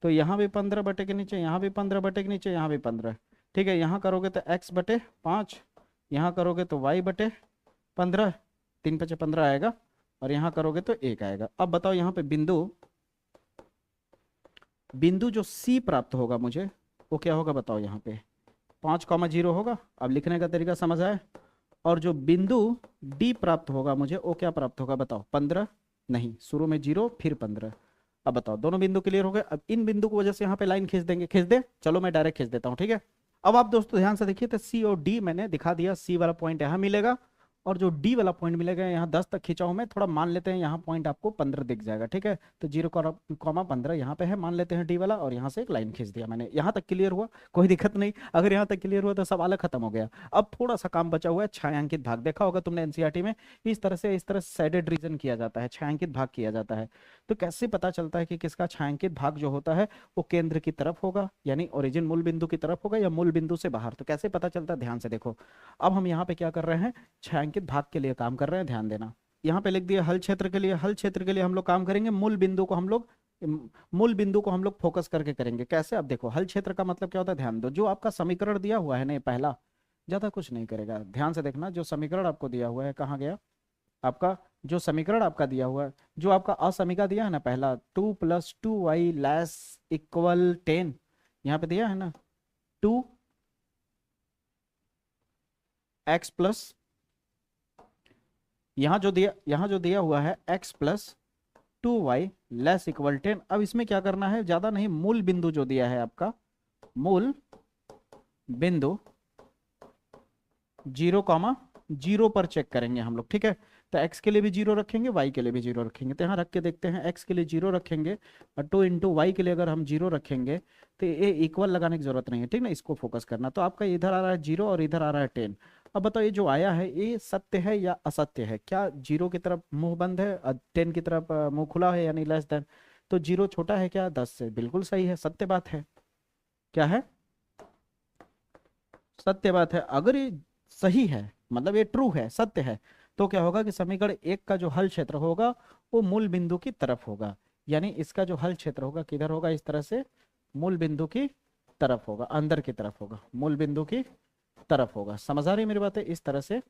तो यहाँ भी 15 बटे के नीचे, यहाँ भी 15 बटे के नीचे, यहाँ भी 15, ठीक है। यहाँ करोगे तो x बटे 5, यहाँ करोगे तो y बटे 15, 3 × 5 = 15 आएगा और यहाँ करोगे तो 1 आएगा। अब बताओ यहाँ पे बिंदु जो C प्राप्त होगा मुझे वो क्या होगा बताओ, यहाँ पे 5,0 होगा। अब लिखने का तरीका समझ आया। और जो बिंदु D प्राप्त होगा मुझे वो क्या प्राप्त होगा बताओ, 15 नहीं, शुरू में 0 फिर 15। अब बताओ दोनों बिंदु क्लियर हो गए। अब इन बिंदु की वजह से यहाँ पे लाइन खींच देंगे, खींच दे, चलो मैं डायरेक्ट खींच देता हूँ, ठीक है। अब आप दोस्तों ध्यान से देखिए, तो C और D मैंने दिखा दिया, C वाला पॉइंट यहाँ मिलेगा और जो D वाला पॉइंट मिलेगा, यहाँ 10 तक खींचा हूं मैं, थोड़ा मान लेते हैं यहाँ पॉइंट आपको 15 दिख जाएगा, ठीक है। तो 0,15 यहाँ पे है, मान लेते हैं D वाला, और यहाँ से एक लाइन खींच दिया मैंने। यहाँ तक क्लियर हुआ, कोई दिक्कत नहीं। अगर यहाँ तक क्लियर हुआ तो सवाल खत्म हो गया। अब थोड़ा सा काम बचा हुआ है, छायांकित भाग। देखा होगा तुमने एनसीईआरटी में, इस तरह से सैडेड रीजन किया जाता है, छायांकित भाग किया जाता है। तो कैसे पता चलता है कि किसका छायांकित भाग जो होता है वो केंद्र की तरफ होगा, यानी ओरिजिन मूल बिंदु की तरफ होगा, या मूल बिंदु से बाहर। तो कैसे पता चलता है, ध्यान से देखो। अब हम यहाँ पे क्या कर रहे हैं, छायांकित भाग के लिए काम कर रहे हैं, ध्यान देना। यहाँ पे लिख दिया हल क्षेत्र के लिए। हल क्षेत्र के लिए हम लोग काम करेंगे, मूल बिंदु को हम लोग फोकस करके करेंगे। कैसे, अब देखो हल क्षेत्र का मतलब क्या होता है, ध्यान दो। जो आपका समीकरण दिया हुआ है ना, पहला, ज्यादा कुछ नहीं करेगा, ध्यान से देखना। जो समीकरण आपको दिया हुआ है, कहाँ गया आपका, जो समीकरण आपका दिया हुआ है, जो आपका असमीका दिया है ना पहला, 2 + 2y ≤ 10, यहाँ पे दिया है ना 2x प्लस, यहाँ जो दिया हुआ है x + 2y ≤ 10। अब इसमें क्या करना है, ज्यादा नहीं, मूल बिंदु जो दिया है आपका, मूल बिंदु 0,0 पर चेक करेंगे हम लोग, ठीक है। तो x के लिए भी 0 रखेंगे, y के लिए भी 0 रखेंगे। तो यहाँ रख के देखते हैं, x के लिए 0 रखेंगे और 2 × y के लिए अगर हम 0 रखेंगे तो ये इक्वल लगाने की जरूरत नहीं है, ठीक ना, इसको फोकस करना। तो आपका इधर आ रहा है 0 और इधर आ रहा है 10। अब बताओ ये जो आया है ये सत्य है या असत्य है, क्या 0 की तरफ मुंह बंद है और 10 की तरफ मुंह खुला है, यानी लेस देन। तो 0 छोटा है क्या 10 से, बिल्कुल सही है, सत्य बात है। क्या है, सत्य बात है। अगर ये सही है, मतलब ये ट्रू है, सत्य है, तो क्या होगा कि समीकरण 1 का जो हल क्षेत्र होगा वो मूल बिंदु की तरफ होगा, यानी इसका जो हल क्षेत्र होगा किधर होगा, इस तरह से मूल बिंदु की तरफ होगा, अंदर की तरफ होगा, मूल बिंदु की तरफ होगा। समझ आ रही मेरी बात है, इस तरह से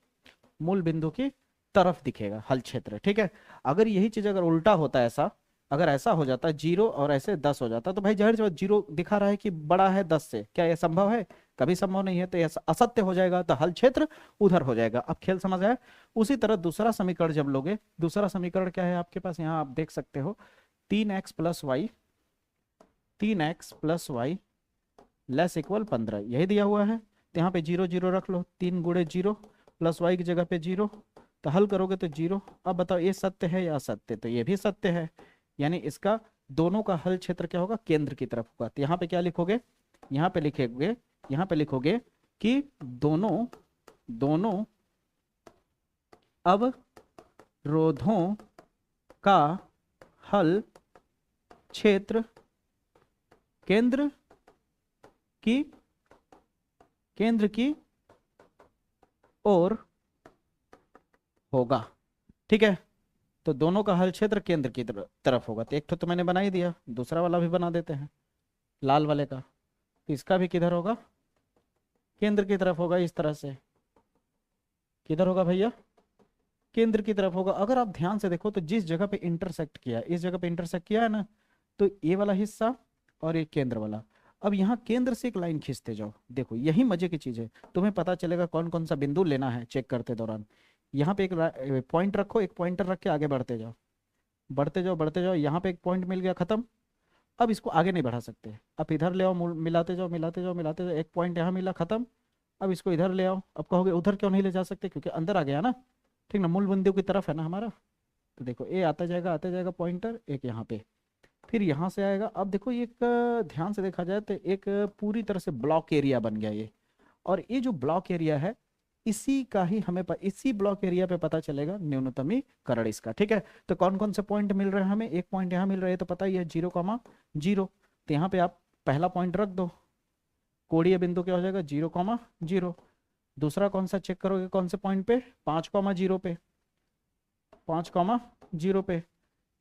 मूल बिंदु की तरफ दिखेगा हल क्षेत्र, ठीक है। अगर यही चीज अगर उल्टा होता है, ऐसा अगर ऐसा हो जाता है 0 और ऐसे 10 हो जाता, तो भाई जाहिर सी बात 0 दिखा रहा है कि बड़ा है 10 से, क्या यह संभव है, कभी संभव नहीं है। तो यह असत्य हो जाएगा, तो हल क्षेत्र उधर हो जाएगा। अब खेल समझ आया। उसी तरह दूसरा समीकरण जब लोगे, दूसरा समीकरण क्या है आपके पास, यहाँ आप देख सकते हो 3x + y ≤ 15, यही दिया हुआ है। तो यहाँ पे 0 0 रख लो, 3 × 0 + y की जगह पे 0, तो हल करोगे तो 0। अब बताओ ये सत्य है या असत्य, तो ये भी सत्य है, यानी इसका दोनों का हल क्षेत्र क्या होगा, केंद्र की तरफ होगा। तो यहाँ पे क्या लिखोगे, यहाँ पे लिखोगे कि दोनों अब रोधों का हल क्षेत्र केंद्र की ओर होगा। ठीक है, तो दोनों का हल क्षेत्र केंद्र की तरफ होगा। तो एक तो मैंने बना ही दिया, दूसरा वाला भी बना देते हैं, लाल वाले का। तो इसका भी किधर होगा? केंद्र की तरफ होगा। इस तरह से किधर होगा भैया? केंद्र की तरफ होगा। अगर आप ध्यान से देखो तो जिस जगह पे इंटरसेक्ट किया है, इस जगह पे इंटरसेक्ट किया है ना, तो ये वाला हिस्सा और ये केंद्र वाला। अब यहाँ केंद्र से एक लाइन खींचते जाओ। देखो यही मजे की चीज है, तुम्हें पता चलेगा कौन कौन सा बिंदु लेना है चेक करते दौरान। यहाँ पे एक पॉइंट रखो, एक पॉइंटर रख के आगे बढ़ते जाओ, बढ़ते जाओ, बढ़ते जाओ। यहाँ पे एक पॉइंट मिल गया, खत्म। अब इसको आगे नहीं बढ़ा सकते, अब इधर ले आओ, मिलाते जाओ, मिलाते जाओ, मिलाते जाओ। एक पॉइंट यहाँ मिला, खत्म। अब इसको इधर ले आओ। अब कहोगे उधर क्यों नहीं ले जा सकते? क्योंकि अंदर आ गया ना, ठीक ना, मूल बिंदु की तरफ है ना हमारा। तो देखो ये आता जाएगा पॉइंटर, एक यहाँ पे, फिर यहाँ से आएगा। अब देखो ये एक ध्यान से देखा जाए तो एक पूरी तरह से ब्लॉक एरिया बन गया ये। और ये जो ब्लॉक एरिया है, इसी का ही हमें इसी ब्लॉक एरिया पे पता चलेगा न्यूनतमीकरण इसका। ठीक है, तो कौन कौन से पॉइंट मिल रहे हैं हमें? एक पॉइंट यहाँ मिल रहा है, तो पता ही है 0,0। तो यहाँ पे आप पहला पॉइंट रख दो, कोणीय बिंदु क्या हो जाएगा? 0,0। दूसरा कौन सा चेक करोगे? कौन से पॉइंट पे? 5,0 पे, 5,0 पे।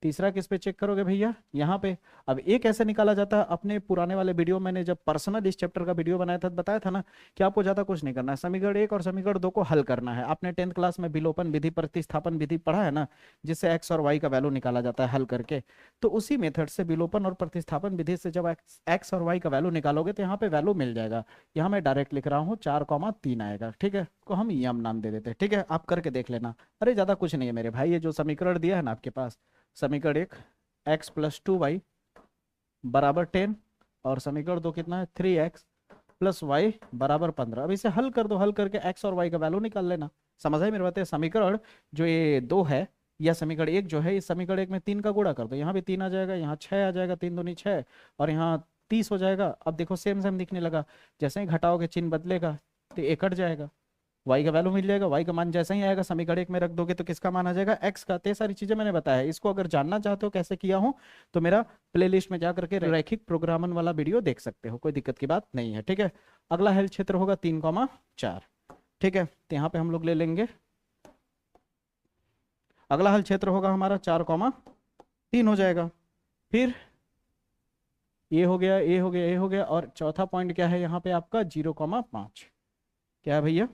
तीसरा किस पे चेक करोगे भैया? यहाँ पे। अब ये कैसे निकाला जाता है? अपने पुराने वाले वीडियो मैंने जब पर्सनल इस चैप्टर का वीडियो बनाया था तो बताया था ना कि आपको ज्यादा कुछ नहीं करना है, समीकरण 1 और समीकरण 2 को हल करना है। आपने 10th क्लास में विलोपन विधि, प्रतिस्थापन विधि पढ़ा है ना, जिससे एक्स और वाई का वैल्यू निकाला जाता है हल करके। तो उसी मेथड से विलोपन और प्रतिस्थापन विधि से जब एक्स और वाई का वैल्यू निकालोगे तो यहाँ पे वैल्यू मिल जाएगा। यहाँ मैं डायरेक्ट लिख रहा हूँ 4,3 आएगा। ठीक है, को हम यम नाम दे देते हैं। ठीक है, आप करके देख लेना। अरे ज्यादा कुछ नहीं है मेरे भाई, ये जो समीकरण दिया है ना आपके पास, समीकरण 1 x + 2y = 10 और समीकरण 2 कितना है? 3x + y = 15। अब इसे हल कर दो, हल करके x और y का वैल्यू निकाल लेना। समझ आई मेरी बात है? समीकरण जो ये 2 है या समीकरण 1 जो है, इस समीकरण 1 में 3 का गुणा कर दो। यहाँ भी 3 आ जाएगा, यहाँ 6 आ जाएगा, 3 दूनी 6 और यहाँ 30 हो जाएगा। अब देखो सेम सेम दिखने लगा, जैसे ही घटाओगे चिन्ह बदलेगा तो ये कट जाएगा, y का वैल्यू मिल जाएगा। y का मान जैसा ही आएगा समीकरण 1 में रख दोगे तो किसका मान आ जाएगा? x का। तो सारी चीजें मैंने बताया है। इसको अगर जानना चाहते हो कैसे किया हूं तो मेरा प्लेलिस्ट में जा करके रैखिक प्रोग्रामन वाला वीडियो देख सकते हो, कोई दिक्कत की बात नहीं है। ठीक है, अगला हल क्षेत्र होगा 3,4। ठीक है, तो यहाँ पे हम लोग ले लेंगे, अगला हल क्षेत्र होगा हमारा 4,3 हो जाएगा। फिर ये हो गया, ये हो गया, ये हो गया, और चौथा पॉइंट क्या है यहाँ पे आपका? 0,5। क्या है भैया?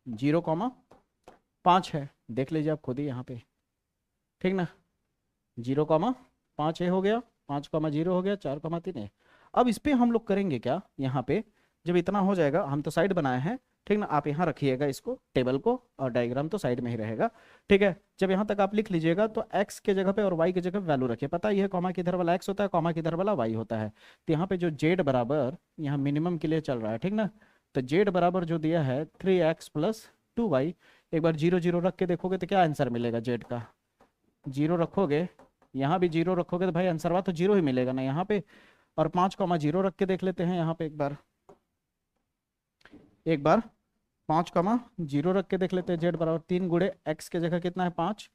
0,5 है, देख लीजिए आप खुद ही यहाँ पे। ठीक ना, 0,5 हो गया, 5,0 हो गया, 4,3 है। अब इस पे हम लोग करेंगे क्या? यहाँ पे जब इतना हो जाएगा, हम तो साइड बनाए हैं, ठीक ना, आप यहाँ रखिएगा इसको, टेबल को, और डायग्राम तो साइड में ही रहेगा। ठीक है, जब यहाँ तक आप लिख लीजिएगा तो x के जगह पे और y की जगह वैल्यू रखिए। पता ही है कॉमा किधर वाला x होता है, कॉमा किधर वाला y होता है। तो यहाँ पे जो z बराबर यहाँ मिनिमम के लिए चल रहा है, ठीक ना, तो z बराबर जो दिया है 3x + 2y, एक बार 0 0 रख के देखोगे तो क्या आंसर मिलेगा? z का 0 रखोगे, यहाँ भी 0 रखोगे तो भाई आंसर वा तो 0 ही मिलेगा ना यहाँ पे। और 5,0 रख के देख लेते हैं यहाँ पे एक बार 5,0 रख के देख लेते हैं। z बराबर 3 गुणे x के जगह कितना है? 5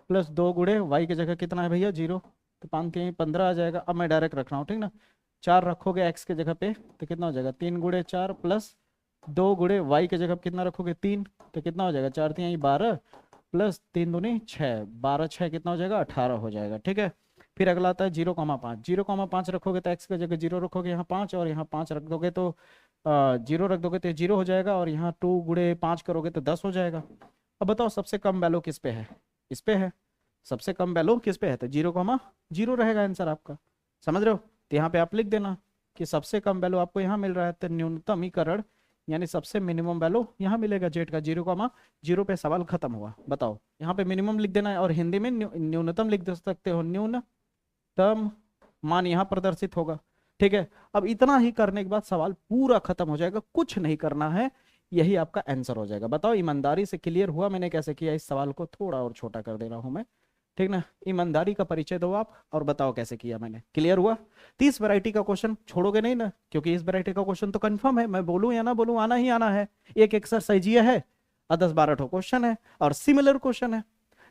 + 2 गुणे y के जगह कितना है भैया? 0। तो 5 3 15 आ जाएगा। अब मैं डायरेक्ट रख रहा हूँ, ठीक ना, 4 रखोगे x के जगह पे तो कितना हो जाएगा? 3 गुणे 4 + 2 गुणे y के जगह कितना रखोगे? 3, तो कितना हो जाएगा? 4 3 12 + 3 दूनी 6, 12 6 कितना हो जाएगा? 18 हो जाएगा। ठीक है, फिर अगला आता है 0,5। 0,5 रखोगे तो x की जगह 0 रखोगे, यहाँ 5 और यहाँ 5 रख दोगे तो 0 रख दोगे तो 0 हो जाएगा, और यहाँ 2 गुणे 5 करोगे तो 10 हो जाएगा। अब बताओ सबसे कम वैल्यू किस पे है? इस पे है। सबसे कम वैल्यू किस पे है? तो 0,0 रहेगा आंसर आपका। समझ रहे हो? तो यहाँ पे आप लिख देना कि सबसे कम वैल्यू आपको यहाँ मिल रहा है, तो न्यूनतमीकरण यानी सबसे मिनिमम वैल्यू यहाँ मिलेगा z का। 0,0 पे सवाल खत्म हुआ। बताओ, यहाँ पे मिनिमम लिख देना है और हिंदी में न्यूनतम लिख सकते हो, न्यूनतम मान यहाँ प्रदर्शित होगा। ठीक है, अब इतना ही करने के बाद सवाल पूरा खत्म हो जाएगा, कुछ नहीं करना है, यही आपका आंसर हो जाएगा। बताओ ईमानदारी से क्लियर हुआ मैंने कैसे किया? इस सवाल को थोड़ा और छोटा कर दे रहा हूं मैं, ठीक ना। ईमानदारी का परिचय दो आप और बताओ कैसे किया मैंने। क्लियर हुआ? 30 वैरायटी का क्वेश्चन छोड़ोगे नहीं ना? क्योंकि इस वैरायटी का क्वेश्चन तो कंफर्म है, मैं बोलूं या ना बोलूं आना ही आना है, एक एक्सरसाइज ये है। और 10-12 ठो क्वेश्चन है और सिमिलर क्वेश्चन है।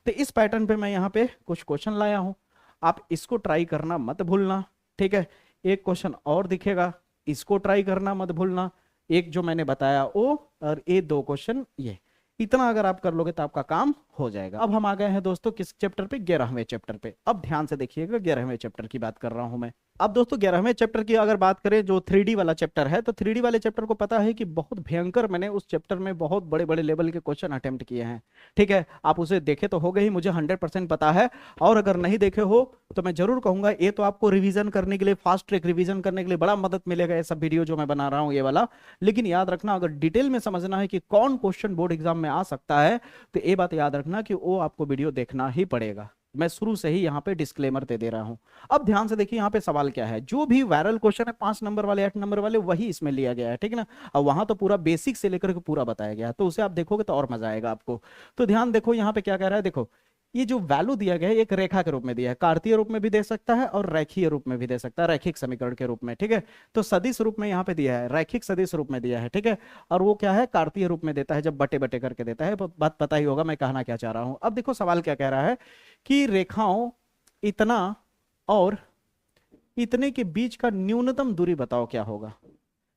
तो इस पैटर्न पे मैं यहाँ पे कुछ क्वेश्चन लाया हूँ, आप इसको ट्राई करना मत भूलना, ठीक है। एक क्वेश्चन और दिखेगा, इसको ट्राई करना मत भूलना, एक जो मैंने बताया वो, और ये 2 क्वेश्चन ये, इतना अगर आप कर लोगे तो आपका काम हो जाएगा। अब हम आ गए हैं दोस्तों किस चैप्टर पे, 11वें चैप्टर पे। अब ध्यान से देखिएगा, 11वें चैप्टर की बात कर रहा हूं मैं। अब दोस्तों 11वें चैप्टर की अगर बात करें, जो 3D वाला चैप्टर है, तो 3D वाले चैप्टर को पता है कि बहुत भयंकर, मैंने उस चैप्टर में बहुत बड़े बड़े लेवल के क्वेश्चन अटेम्प्ट किए हैं, ठीक है। आप उसे देखे तो हो गए ही, मुझे 100% पता है। और अगर नहीं देखे हो तो मैं जरूर कहूंगा, ये तो आपको रिवीजन करने के लिए, फास्ट ट्रैक रिवीजन करने के लिए बड़ा मदद मिलेगा ये सब वीडियो जो मैं बना रहा हूँ ये वाला। लेकिन याद रखना, अगर डिटेल में समझना है कि कौन क्वेश्चन बोर्ड एग्जाम में आ सकता है, तो ये बात याद रखना कि वो आपको वीडियो देखना ही पड़ेगा। मैं शुरू से ही यहाँ पे डिस्क्लेमर दे रहा हूँ। अब ध्यान से देखिए यहाँ पे सवाल क्या है, जो भी वायरल क्वेश्चन है 5 नंबर वाले 8 नंबर वाले, वही इसमें लिया गया है, ठीक है ना। अब वहां तो पूरा बेसिक से लेकर के पूरा बताया गया है, तो उसे आप देखोगे तो और मजा आएगा आपको। तो ध्यान देखो यहाँ पे क्या कह रहा है, देखो ये जो वैल्यू दिया गया है एक रेखा के रूप में दिया है, कार्तीय रूप में भी दे सकता है और रैखीय रूप में भी दे सकता है, रैखिक समीकरण के रूप में, ठीक है। तो सदिश रूप में यहाँ पे दिया है, रैखिक सदिश रूप में दिया है, ठीक है। और वो क्या है, कार्तीय रूप में देता है, जब बटे बटे करके देता है। बात पता ही होगा मैं कहना क्या चाह रहा हूं। अब देखो सवाल क्या कह रहा है कि रेखाओं इतना और इतने के बीच का न्यूनतम दूरी बताओ क्या होगा,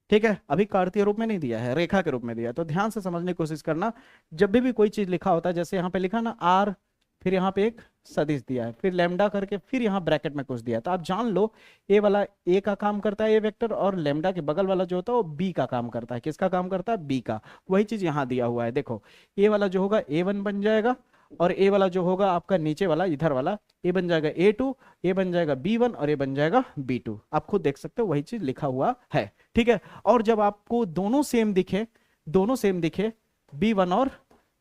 ठीक है। अभी कार्तीय रूप में नहीं दिया है, रेखा के रूप में दिया है। तो ध्यान से समझने की कोशिश करना, जब भी कोई चीज लिखा होता है, जैसे यहाँ पे लिखा ना आर, फिर यहाँ पे एक सदिश दिया है, फिर लैम्डा करके, फिर यहाँ ब्रैकेट में कुछ दिया है, तो आप जान लो ए वाला ए का काम करता है, ये वेक्टर, और लैम्डा के बगल वाला जो होता है वो बी का काम करता है। किसका काम करता है, बी का। वही चीज यहाँ दिया हुआ है, देखो ए वाला जो होगा A1 बन जाएगा, और ए वाला जो होगा आपका नीचे वाला, इधर वाला, ए बन जाएगा A2, ए बन जाएगा B1, और ए बन जाएगा B2। आप खुद देख सकते हो वही चीज लिखा हुआ है, ठीक है। और जब आपको दोनों सेम दिखे, B1 और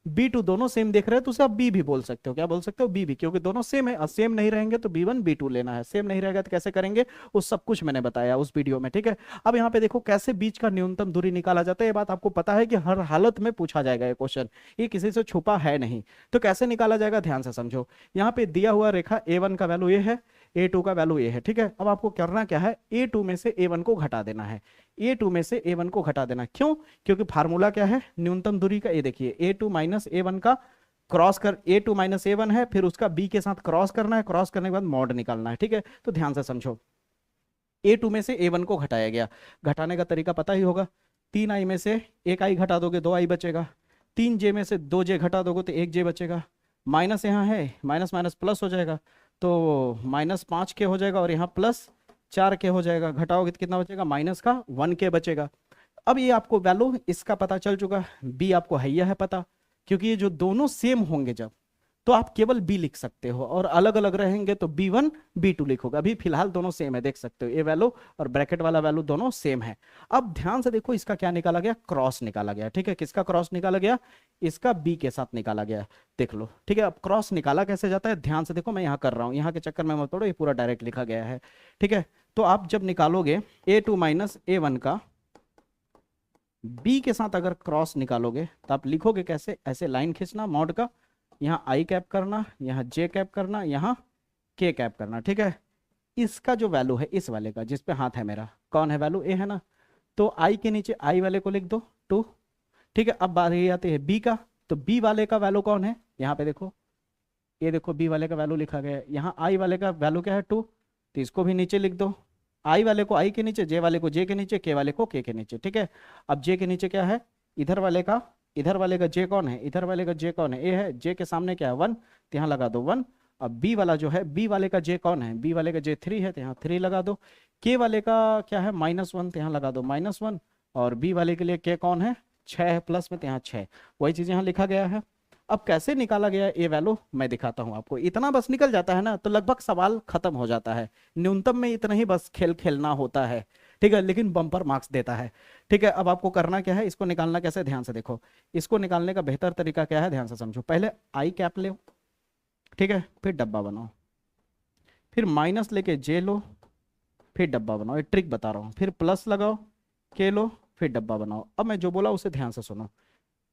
B2 दोनों सेम देख रहे हैं, तो उसे आप बी भी बोल सकते हो। क्या बोल सकते हो, बी भी, क्योंकि दोनों सेम है। और सेम नहीं रहेंगे तो B1 B2 लेना है, सेम नहीं रहेगा तो कैसे करेंगे, उस सब कुछ मैंने बताया उस वीडियो में, ठीक है। अब यहाँ पे देखो कैसे बीच का न्यूनतम दूरी निकाला जाता है, ये बात आपको पता है कि हर हालत में पूछा जाएगा ये क्वेश्चन, ये किसी से छुपा है नहीं। तो कैसे निकाला जाएगा, ध्यान से समझो। यहाँ पे दिया हुआ रेखा A1 का वैल्यू ये है, A2 का वैल्यू ये है, ठीक है। अब आपको करना क्या है, A2 में से A1 को घटा देना है, A2 में से A1 को घटा देना। क्यों, क्योंकि फार्मूला क्या है न्यूनतम दूरी का, ये देखिए A2 माइनस A1 का क्रॉस कर, A2 माइनस A1 है, फिर उसका B के साथ क्रॉस करना है, क्रॉस करने के बाद मॉड निकालना है, ठीक है। तो ध्यान से समझो, A2 में से A1 को घटाया गया, घटाने का तरीका पता ही होगा, 3i में से 1i घटा दोगे 2i बचेगा, 3j में से 2j घटा दोगे तो 1j बचेगा, माइनस यहाँ है, माइनस माइनस प्लस हो जाएगा, तो -5k हो जाएगा, और यहाँ +4k हो जाएगा। घटाओगे तो कितना बचेगा, माइनस का 1k बचेगा। अब ये आपको वैल्यू इसका पता चल चुका, बी आपको है पता, क्योंकि ये जो दोनों सेम होंगे जब, तो आप केवल बी लिख सकते हो, और अलग अलग रहेंगे तो B1 B2 लिखोगे। अभी फिलहाल दोनों सेम है, देख सकते हो ये वैल्यू और ब्रैकेट वाला वैल्यू दोनों सेम है। अब ध्यान से देखो, इसका क्या निकाला गया, क्रॉस निकाला गया, ठीक है। किसका क्रॉस निकाला गया, इसका बी के साथ निकाला गया, देख लो, ठीक है। अब क्रॉस निकाला कैसे जाता है, ध्यान से देखो, मैं यहाँ कर रहा हूँ, यहाँ के चक्कर में मत पड़ो, ये पूरा डायरेक्ट लिखा गया है, ठीक है। तो आप जब निकालोगे A2 माइनस A1 का बी के साथ अगर क्रॉस निकालोगे, तो आप लिखोगे कैसे, ऐसे लाइन खींचना मॉड का, यहाँ आई कैप करना, यहाँ जे कैप करना, यहाँ के कैप करना, ठीक है। इसका जो वैल्यू है इस वाले का, जिसपे हाथ है मेरा, कौन है, वैल्यू ए है ना, तो आई के नीचे आई वाले को लिख दो 2, ठीक है। अब बारी आती है बी का, तो बी वाले का वैल्यू कौन है, यहाँ पे देखो, ये देखो बी वाले का वैल्यू लिखा गया है। यहाँ आई वाले का वैल्यू क्या है 2, तो इसको भी नीचे लिख दो, आई वाले को आई के नीचे, जे वाले को जे के नीचे, के वाले को के नीचे, ठीक है। अब जे के नीचे क्या है, इधर वाले का जे कौन है, इधर वाले का जे कौन है, ए है, जे के सामने क्या है 1, तो यहाँ लगा दो 1। अब बी वाला जो है, बी वाले का जे कौन है, बी वाले का जे 3 है, तो यहाँ 3 लगा दो। के वाले का क्या है -1, तो यहाँ लगा दो -1, और बी वाले के लिए के कौन है 6 है प्लस में, तो यहाँ 6, वही चीज यहाँ लिखा गया है। अब कैसे निकाला गया ये वैल्यू मैं दिखाता हूं आपको, इतना बस निकल जाता है ना, तो लगभग सवाल खत्म हो जाता है। न्यूनतम में इतना ही बस खेलना होता है, ठीक है, लेकिन बम्पर मार्क्स देता है, ठीक है। अब आपको करना क्या है, इसको निकालना कैसे, ध्यान से देखो। इसको निकालने का बेहतर तरीका क्या है, ध्यान से समझो। पहले आई कैप लो, ठीक है, फिर डब्बा बनाओ, फिर माइनस लेके जे लो, फिर डब्बा बनाओ, ये ट्रिक बता रहा हूँ। फिर प्लस लगाओ, के लो, फिर डब्बा बनाओ। अब मैं जो बोला उसे ध्यान से सुनो।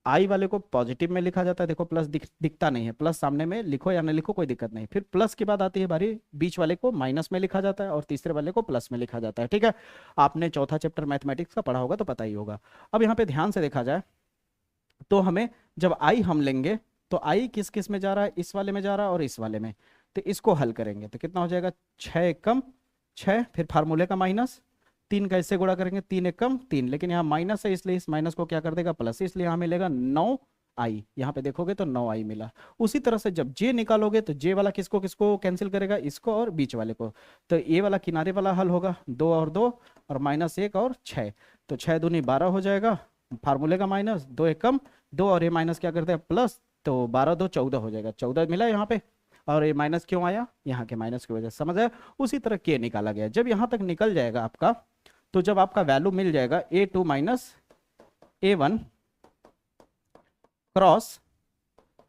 आई वाले को पॉजिटिव में लिखा जाता है, देखो प्लस दिखता नहीं है, प्लस सामने में लिखो या नहीं लिखो कोई दिक्कत नहीं। फिर प्लस के बाद आती है बारी, बीच वाले को माइनस में लिखा जाता है, और तीसरे वाले को प्लस में लिखा जाता है, ठीक है। आपने चौथा चैप्टर मैथमेटिक्स का पढ़ा होगा तो पता ही होगा। अब यहाँ पे ध्यान से देखा जाए, तो हमें जब आई हम लेंगे तो आई किस किस में जा रहा है, इस वाले में जा रहा है और इस वाले में, तो इसको हल करेंगे तो कितना हो जाएगा, 6 × 6, फिर फार्मूले का माइनस, 3 का इससे गुणा करेंगे, 3 × 3, लेकिन यहाँ माइनस है इसलिए इस माइनस को क्या कर देगा प्लस, इसलिए यहाँ मिलेगा 9i, यहाँ पे देखोगे तो 9i मिला। उसी तरह से जब j निकालोगे तो j वाला किसको किसको कैंसिल करेगा, इसको और बीच वाले को, तो ये वाला किनारे वाला हल होगा, 2 और 2 और -1 और 6, तो 6 दूनी 12 हो जाएगा, फार्मूले का माइनस, 2 एकम 2 और ये माइनस क्या करते हैं प्लस, तो 12 2 14 हो जाएगा, 14 मिला यहाँ पे। और ये माइनस क्यों आया, यहाँ के माइनस की वजह से, समझ आया। उसी तरह के निकाला गया। जब यहाँ तक निकल जाएगा आपका, तो जब आपका वैल्यू मिल जाएगा a2 - a1 क्रॉस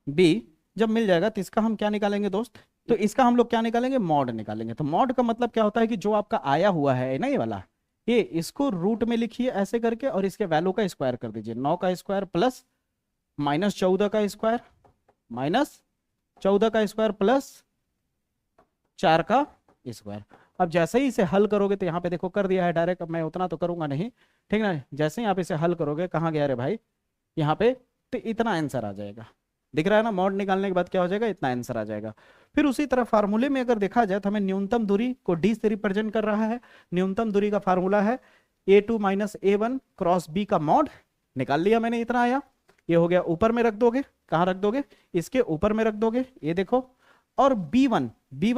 b, जब मिल जाएगा तो इसका हम क्या निकालेंगे दोस्त, तो इसका हम लोग क्या निकालेंगे, मॉड निकालेंगे। तो मॉड का मतलब क्या होता है कि जो आपका आया हुआ है ना ये वाला, ये इसको रूट में लिखिए ऐसे करके और इसके वैल्यू का स्क्वायर कर दीजिए, 9 का स्क्वायर प्लस -14 का स्क्वायर -14 का स्क्वायर प्लस 4 का स्क्वायर। अब जैसे ही इसे हल करोगे तो यहाँ पे देखो कर दिया है डायरेक्ट, अब मैं उतना तो करूंगा नहीं, ठीक ना। जैसे ही आप इसे हल करोगे, कहाँ गया रे भाई, यहाँ पे, तो इतना आंसर आ जाएगा, दिख रहा है ना। मॉड निकालने के बाद क्या हो जाएगा, इतना आंसर आ जाएगा। फिर उसी तरह फार्मूले में अगर देखा जाए तो हमें न्यूनतम दूरी को डी से रिप्रेजेंट कर रहा है। न्यूनतम दूरी का फार्मूला है a2 - a1 क्रॉस b का मॉड, निकाल लिया मैंने, इतना आया। ये हो गया, ऊपर में रख दोगे, कहाँ रख दोगे, इसके ऊपर में रख दोगे, ये देखो। और b1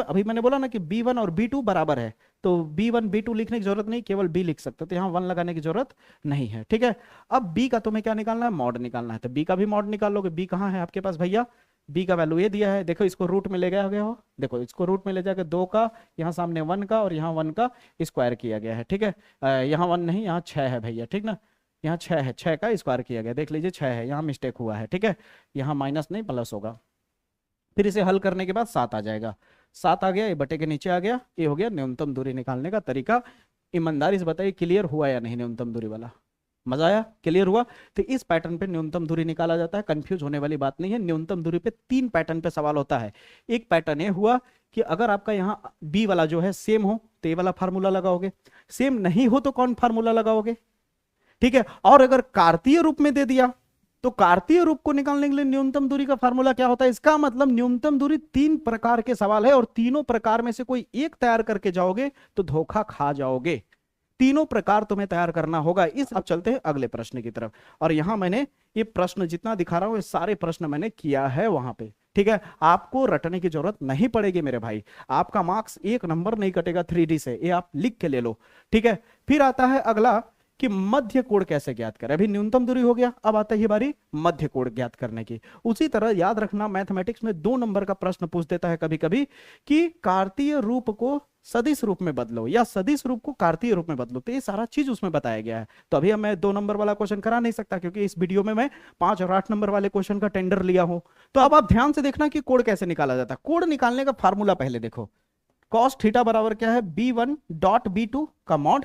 अभी मैंने बोला ना कि b1 और b2 बराबर है, तो b1 b2 लिखने की जरूरत नहीं, केवल b लिख सकते, तो यहाँ 1 लगाने की जरूरत नहीं है, ठीक है। अब b का तुम्हें क्या निकालना है, मॉड निकालना है, तो b का भी मॉड निकाल लोगे। b कहाँ है आपके पास भैया, b का वैल्यू ये दिया है, देखो इसको रूट में ले गया हो, देखो इसको रूट में ले जाकर 2 का, यहाँ सामने 1 का और यहाँ 1 का स्क्वायर किया गया है, ठीक है। यहाँ 1 नहीं, यहाँ 6 है भैया, ठीक ना, यहाँ 6 है, 6 का स्क्वायर किया गया, देख लीजिए 6 है, यहाँ मिस्टेक हुआ है, ठीक है, यहाँ माइनस नहीं प्लस होगा। फिर इसे हल करने के बाद 7 आ जाएगा, 7 आ गया, ये बटे के नीचे आ गया, ये हो गया न्यूनतम दूरी निकालने का तरीका। ईमानदारी से बताइए क्लियर हुआ या नहीं न्यूनतम दूरी वाला, मजा आया, क्लियर हुआ। तो इस पैटर्न पे न्यूनतम दूरी निकाला जाता है, कंफ्यूज होने वाली बात नहीं है। न्यूनतम दूरी पे 3 पैटर्न पे सवाल होता है। एक पैटर्न ये हुआ कि अगर आपका यहाँ बी वाला जो है सेम हो तो ये वाला फार्मूला लगाओगे, सेम नहीं हो तो कौन फार्मूला लगाओगे, ठीक है। और अगर कार्तीय रूप में दे दिया तो कार्तीय रूप को निकालने के लिए न्यूनतम दूरी का फार्मूला क्या होता है, इसका मतलब न्यूनतम दूरी 3 प्रकार के सवाल है और तीनों प्रकार में से कोई एक तैयार करके जाओगे तो धोखा खा जाओगे। तीनों प्रकार तुम्हें तैयार करना होगा। इस अब चलते हैं अगले प्रश्न की तरफ। और यहां मैंने ये प्रश्न जितना दिखा रहा हूं ये सारे प्रश्न मैंने किया है वहां पे, ठीक है। आपको रटने की जरूरत नहीं पड़ेगी मेरे भाई, आपका मार्क्स 1 नंबर नहीं कटेगा 3D से, ये आप लिख के ले लो, ठीक है। फिर आता है अगला कि मध्य कोण कैसे ज्ञात करें। अभी न्यूनतम दूरी हो गया, अब आता है बारी मध्य कोण ज्ञात करने की। उसी तरह याद रखना मैथमेटिक्स में 2 नंबर का प्रश्न पूछ देता है कभी कभी कि कार्तीय रूप को सदिश रूप में बदलो या सदिश रूप को कार्तीय रूप में बदलो, तो ये सारा चीज उसमें बताया गया है। तो अभी मैं 2 नंबर वाला क्वेश्चन करा नहीं सकता क्योंकि इस वीडियो में मैं 5 और 8 नंबर वाले क्वेश्चन का टेंडर लिया हूं। तो अब आप ध्यान से देखना कि कोण कैसे निकाला जाता है। कोण निकालने का फार्मूला पहले देखो, cos थीटा बराबर क्या है, b1 डॉट b2 का मॉड,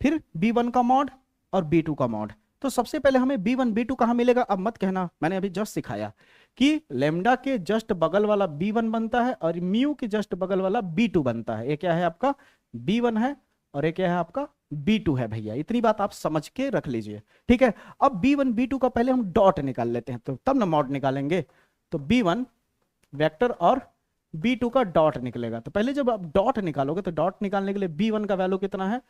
फिर b1 का मॉड और b2 का मॉड। तो सबसे पहले हमें b1 b2 कहां मिलेगा, अब मत कहना मैंने अभी जस्ट सिखाया कि लेमडा के जस्ट बगल वाला b1 बनता है और म्यू के जस्ट बगल वाला b2 बनता है। ये क्या है आपका b1 है और ये क्या है आपका b2 है भैया, इतनी बात आप समझ के रख लीजिए, ठीक है। अब b1 b2 का पहले हम डॉट निकाल लेते हैं तो तब ना मॉड निकालेंगे। तो b1 वेक्टर और b2 का डॉट निकलेगा। तो पहले जब आप डॉट निकालोगे तो डॉट निकालने के लिए b1 का वैल्यू कितना है,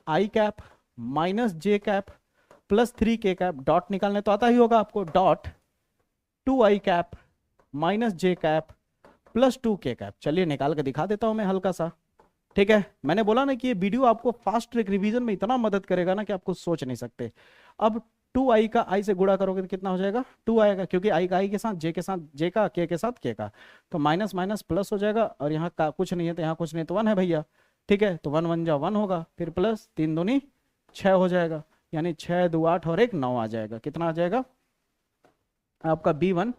i cap minus J cap plus 3k cap, dot निकालने तो आता ही होगा आपको, डॉट 2i कैप माइनस जे कैप प्लस 2k कैप। चलिए निकाल के दिखा देता हूं मैं हल्का सा, ठीक है। मैंने बोला ना कि ये वीडियो आपको फास्ट ट्रैक रिवीजन में इतना मदद करेगा ना कि आप कुछ सोच नहीं सकते। अब 2i का i से गुणा करोगे तो कितना हो जाएगा, 2 आएगा क्योंकि i का i के साथ, j के साथ j का, k के साथ k का, तो माइनस माइनस प्लस हो जाएगा और यहाँ का कुछ नहीं है तो यहाँ कुछ नहीं तो 1 है भैया, ठीक है। तो 1 1 जा 1 होगा, फिर प्लस 3 दूनी 6 हो जाएगा, यानी 6 2 8 और 1 9 आ जाएगा। कितना आ जाएगा आपका b1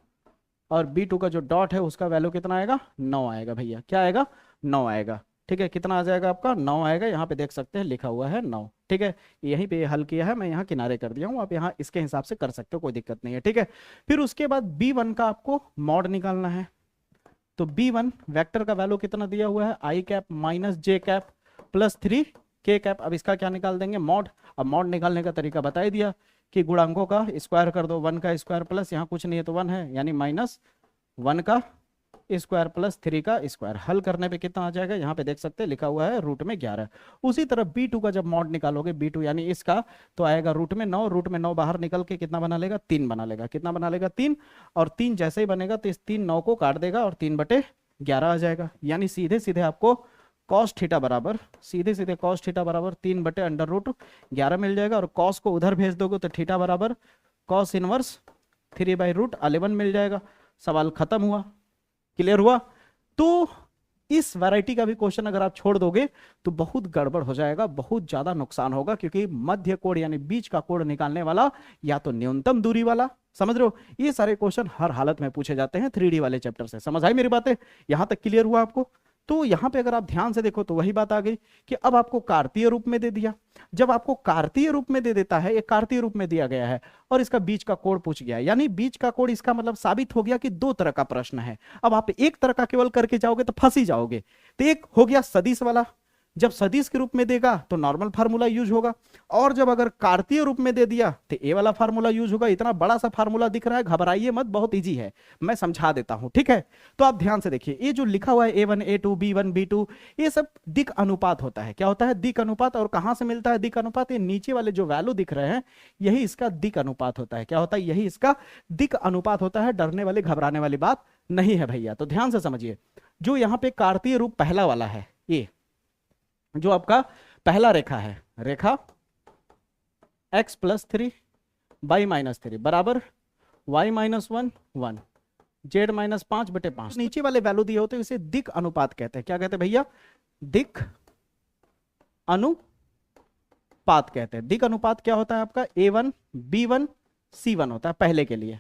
और b2 का जो डॉट है उसका वैल्यू कितना आएगा, 9 आएगा भैया। क्या आएगा, 9 आएगा, ठीक है। कितना आ जाएगा आपका, 9 आएगा। यहाँ पे देख सकते हैं लिखा हुआ है 9, ठीक है। यहीं पे हल किया है, मैं यहाँ किनारे कर दिया हूँ, आप यहाँ इसके हिसाब से कर सकते हो, कोई दिक्कत नहीं है, ठीक है। फिर उसके बाद b1 का आपको मॉड निकालना है। तो b1 वेक्टर का वैल्यू कितना दिया हुआ है, i cap minus J cap plus 3k cap. अब इसका क्या निकाल देंगे, मॉड। अब मॉड निकालने का तरीका बता ही दिया कि गुणांकों का स्क्वायर कर दो, 1 का स्क्वायर प्लस यहाँ कुछ नहीं है तो 1 है, यानी -1 का स्क्वायर प्लस 3 का स्क्वायर। हल करने पे कितना आ जाएगा, यहाँ पे देख सकते हैं लिखा हुआ है रूट में 11। उसी तरह b2 का जब मॉड निकालोगे, b2 यानी इसका, तो आएगा रूट में 9, रूट में 9 बाहर निकल के कितना बना लेगा, 3 बना लेगा। कितना बना लेगा, 3, और 3 जैसे ही बनेगा तो इस 3 9 को काट देगा और 3/11 आ जाएगा। यानी सीधे सीधे आपको कॉस थीटा बराबर, सीधे सीधे कॉस थीटा बराबर 3/√11 मिल जाएगा, और कॉस को उधर भेज दोगे तो थीटा बराबर कॉस इनवर्स 3/√11 मिल जाएगा। सवाल खत्म हुआ, क्लियर हुआ। तो इस वैरायटी का भी क्वेश्चन अगर आप छोड़ दोगे तो बहुत गड़बड़ हो जाएगा, बहुत ज्यादा नुकसान होगा, क्योंकि मध्य कोण यानी बीच का कोण निकालने वाला या तो न्यूनतम दूरी वाला, समझ रहे हो, ये सारे क्वेश्चन हर हालत में पूछे जाते हैं 3D वाले चैप्टर से। समझ आई मेरी बातें, यहां तक क्लियर हुआ आपको। तो यहां पे अगर आप ध्यान से देखो तो वही बात आ गई कि अब आपको कार्तीय रूप में दे दिया। जब आपको कार्तीय रूप में दे देता है, एक कार्तीय रूप में दिया गया है और इसका बीच का कोण पूछ गया है, यानी बीच का कोण, इसका मतलब साबित हो गया कि 2 तरह का प्रश्न है। अब आप एक तरह का केवल करके जाओगे तो फंस ही जाओगे। तो एक हो गया सदिश वाला, जब सदिश के रूप में देगा तो नॉर्मल फार्मूला यूज होगा, और जब अगर कार्तीय रूप में दे दिया तो ए वाला फार्मूला यूज होगा। इतना बड़ा सा फार्मूला दिख रहा है, घबराइए मत, बहुत इजी है, मैं समझा देता हूं, ठीक है। तो आप ध्यान से देखिए, ये जो लिखा हुआ है A1 A2 B1 B2, ये सब दिक अनुपात होता है। क्या होता है, दिक अनुपात। और कहां से मिलता है दिक अनुपात, ये नीचे वाले जो वैल्यू दिख रहे हैं यही इसका दिक अनुपात होता है। क्या होता है, यही इसका दिक अनुपात होता है। डरने वाली घबराने वाली बात नहीं है भैया। तो ध्यान से समझिए, जो यहाँ पे कार्तीय रूप पहला वाला है, ये जो आपका पहला रेखा है, रेखा x + 3 y - 3 बराबर y - 1 1 z - 5/5। नीचे वाले वैल्यू दिए होते हैं, इसे दिक अनुपात कहते हैं। क्या कहते हैं भैया, दिक अनुपात कहते हैं। दिक अनुपात क्या होता है आपका, A1 B1 C1 होता है पहले के लिए।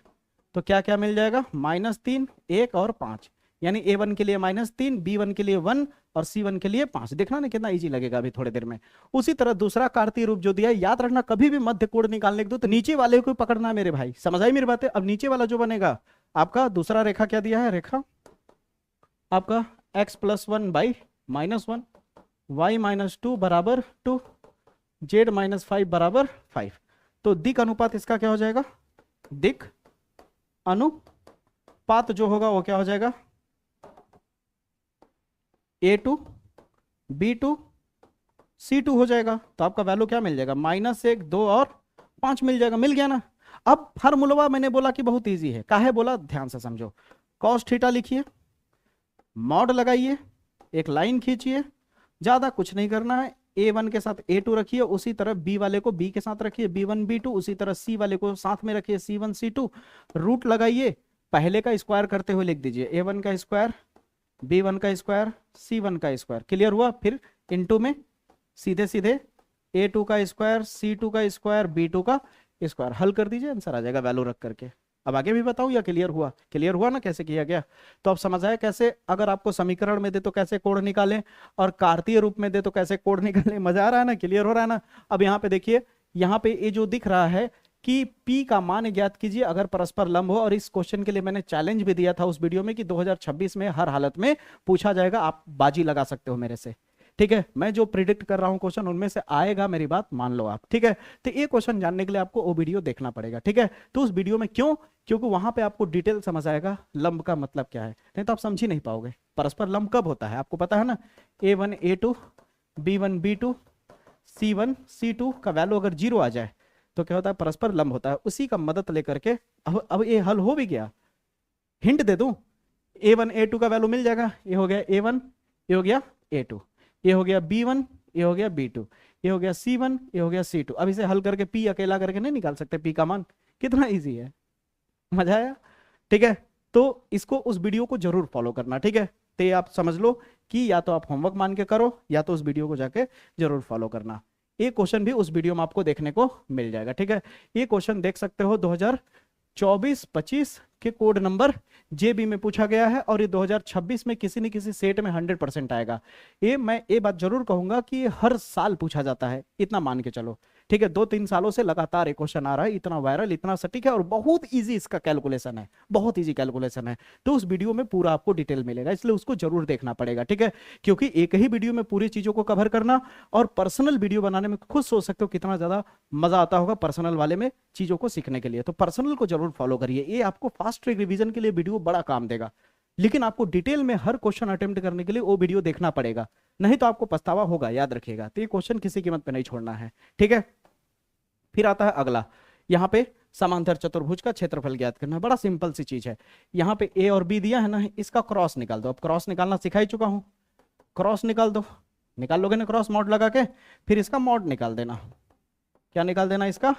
तो क्या क्या मिल जाएगा, -3 1 और 5, यानी A1 के लिए -3, B1 के लिए 1 और C1 के लिए 5। देखना ना कितना इजी लगेगा अभी थोड़ी देर में। उसी तरह दूसरा कार्तीय रूप जो दिया है, याद रखना कभी भी मध्य कोण निकालने के दो तो नीचे वाले को पकड़ना है मेरे भाई। समझ आई मेरी बातें। अब नीचे वाला जो बनेगा आपका दूसरा रेखा क्या दिया है, रेखा आपका x + 1 y - 1 y - 2 बराबर 2 z - 5 बराबर 5। तो दिक अनुपात इसका क्या हो जाएगा, दिक अनुपात जो होगा वो क्या हो जाएगा, A2 B2 C2 हो जाएगा। तो आपका वैल्यू क्या मिल जाएगा, -1 2 और 5 मिल जाएगा। मिल गया ना। अब फार्मूला मैंने बोला कि बहुत इजी है, काहे बोला, ध्यान से समझो। cos थीटा लिखिए, मॉड लगाइए, एक लाइन खींचिए, ज्यादा कुछ नहीं करना है। A1 के साथ A2 रखिए, उसी तरह B वाले को B के साथ रखिए, B1 B2, उसी तरह C वाले को साथ में रखिए, C1 C2। रूट लगाइए, पहले का स्क्वायर करते हुए लिख दीजिए, A1 का स्क्वायर B1 का स्क्वायर C1 का स्क्वायर। क्लियर हुआ। फिर इनटू में सीधे सीधे A2 का स्क्वायर C2 का स्क्वायर B2 का स्क्वायर। हल कर दीजिए, आंसर आ जाएगा वैल्यू रख करके। अब आगे भी बताऊं या क्लियर हुआ, क्लियर हुआ ना कैसे किया गया। तो अब समझ आया कैसे, अगर आपको समीकरण में दे तो कैसे कोण निकालें, और कार्तीय रूप में दे तो कैसे कोण निकालें। मजा आ रहा है ना, क्लियर हो रहा है ना। अब यहाँ पे देखिए, यहाँ पे ये जो दिख रहा है कि P का मान ज्ञात कीजिए अगर परस्पर लंब हो। और इस क्वेश्चन के लिए मैंने चैलेंज भी दिया था उस वीडियो में कि 2026 में हर हालत में पूछा जाएगा, आप बाजी लगा सकते हो मेरे से, ठीक है। मैं जो प्रिडिक्ट कर रहा हूं क्वेश्चन उनमें से आएगा, मेरी बात मान लो आप, ठीक है। तो ये क्वेश्चन जानने के लिए आपको वो वीडियो देखना पड़ेगा, ठीक है। तो उस वीडियो में क्यों, क्योंकि वहां पे आपको डिटेल समझ आएगा लंब का मतलब क्या है, नहीं तो आप समझ ही नहीं पाओगे। परस्पर लंब कब होता है आपको पता है ना, A1 A2 B1 B2 C1 C2 का वैल्यू अगर 0 आ जाए तो क्या होता है, परस्पर लंब होता है। उसी का मदद लेकर के अब ये हल हो भी गया। हिंट दे दूं, A1 A2 का वैल्यू मिल जाएगा। ये हो गया A1, ये हो गया A2, ये हो गया B1, ये हो गया B2, ये हो गया C1, ये हो गया C2। अब इसे हल करके P अकेला करके नहीं निकाल सकते, P का मान। कितना इजी है, मजा आया, ठीक है। तो इसको, उस वीडियो को जरूर फॉलो करना, ठीक है। तो ये आप समझ लो कि या तो आप होमवर्क मान के करो या तो उस वीडियो को जाके जरूर फॉलो करना। ये क्वेश्चन भी उस वीडियो में आपको देखने को मिल जाएगा, ठीक है। ये क्वेश्चन देख सकते हो 2024, 25, के कोड नंबर JB में पूछा गया है और ये 2026 में किसी न किसी सेट में 100% आएगा। ये मैं ये बात जरूर कहूंगा कि ये हर साल पूछा जाता है, इतना मान के चलो, ठीक है। 2-3 सालों से लगातार एक क्वेश्चन आ रहा है, इतना वायरल, इतना सटीक है और बहुत इजी इसका कैलकुलेशन है, बहुत इजी कैलकुलेशन है। तो उस वीडियो में पूरा आपको डिटेल मिलेगा, इसलिए उसको जरूर देखना पड़ेगा, ठीक है। क्योंकि एक ही वीडियो में पूरी चीजों को कवर करना और पर्सनल वीडियो बनाने में खुद सोच सकते हो कितना ज्यादा मजा आता होगा पर्सनल वाले में चीजों को सीखने के लिए। तो पर्सनल को जरूर फॉलो करिए, ये आपको फास्ट ट्रैक रिवीजन के लिए वीडियो बड़ा काम देगा। लेकिन आपको डिटेल में हर क्वेश्चन अटेम्प्ट करने के लिए वो वीडियो देखना पड़ेगा, नहीं तो आपको पछतावा होगा, याद रखिएगा। तो ये क्वेश्चन किसी कीमत पे नहीं छोड़ना है, ठीक है। फिर आता है अगला, यहाँ पे समांतर चतुर्भुज का क्षेत्रफल ज्ञात करना है। बड़ा सिंपल सी चीज है, यहाँ पे A और B दिया है ना, इसका क्रॉस निकाल दो। अब क्रॉस निकालना सिखा ही चुका हूं, क्रॉस निकाल दो, निकाल लोगे ना क्रॉस मॉड लगा के, फिर इसका मॉड निकाल देना। क्या निकाल देना? इसका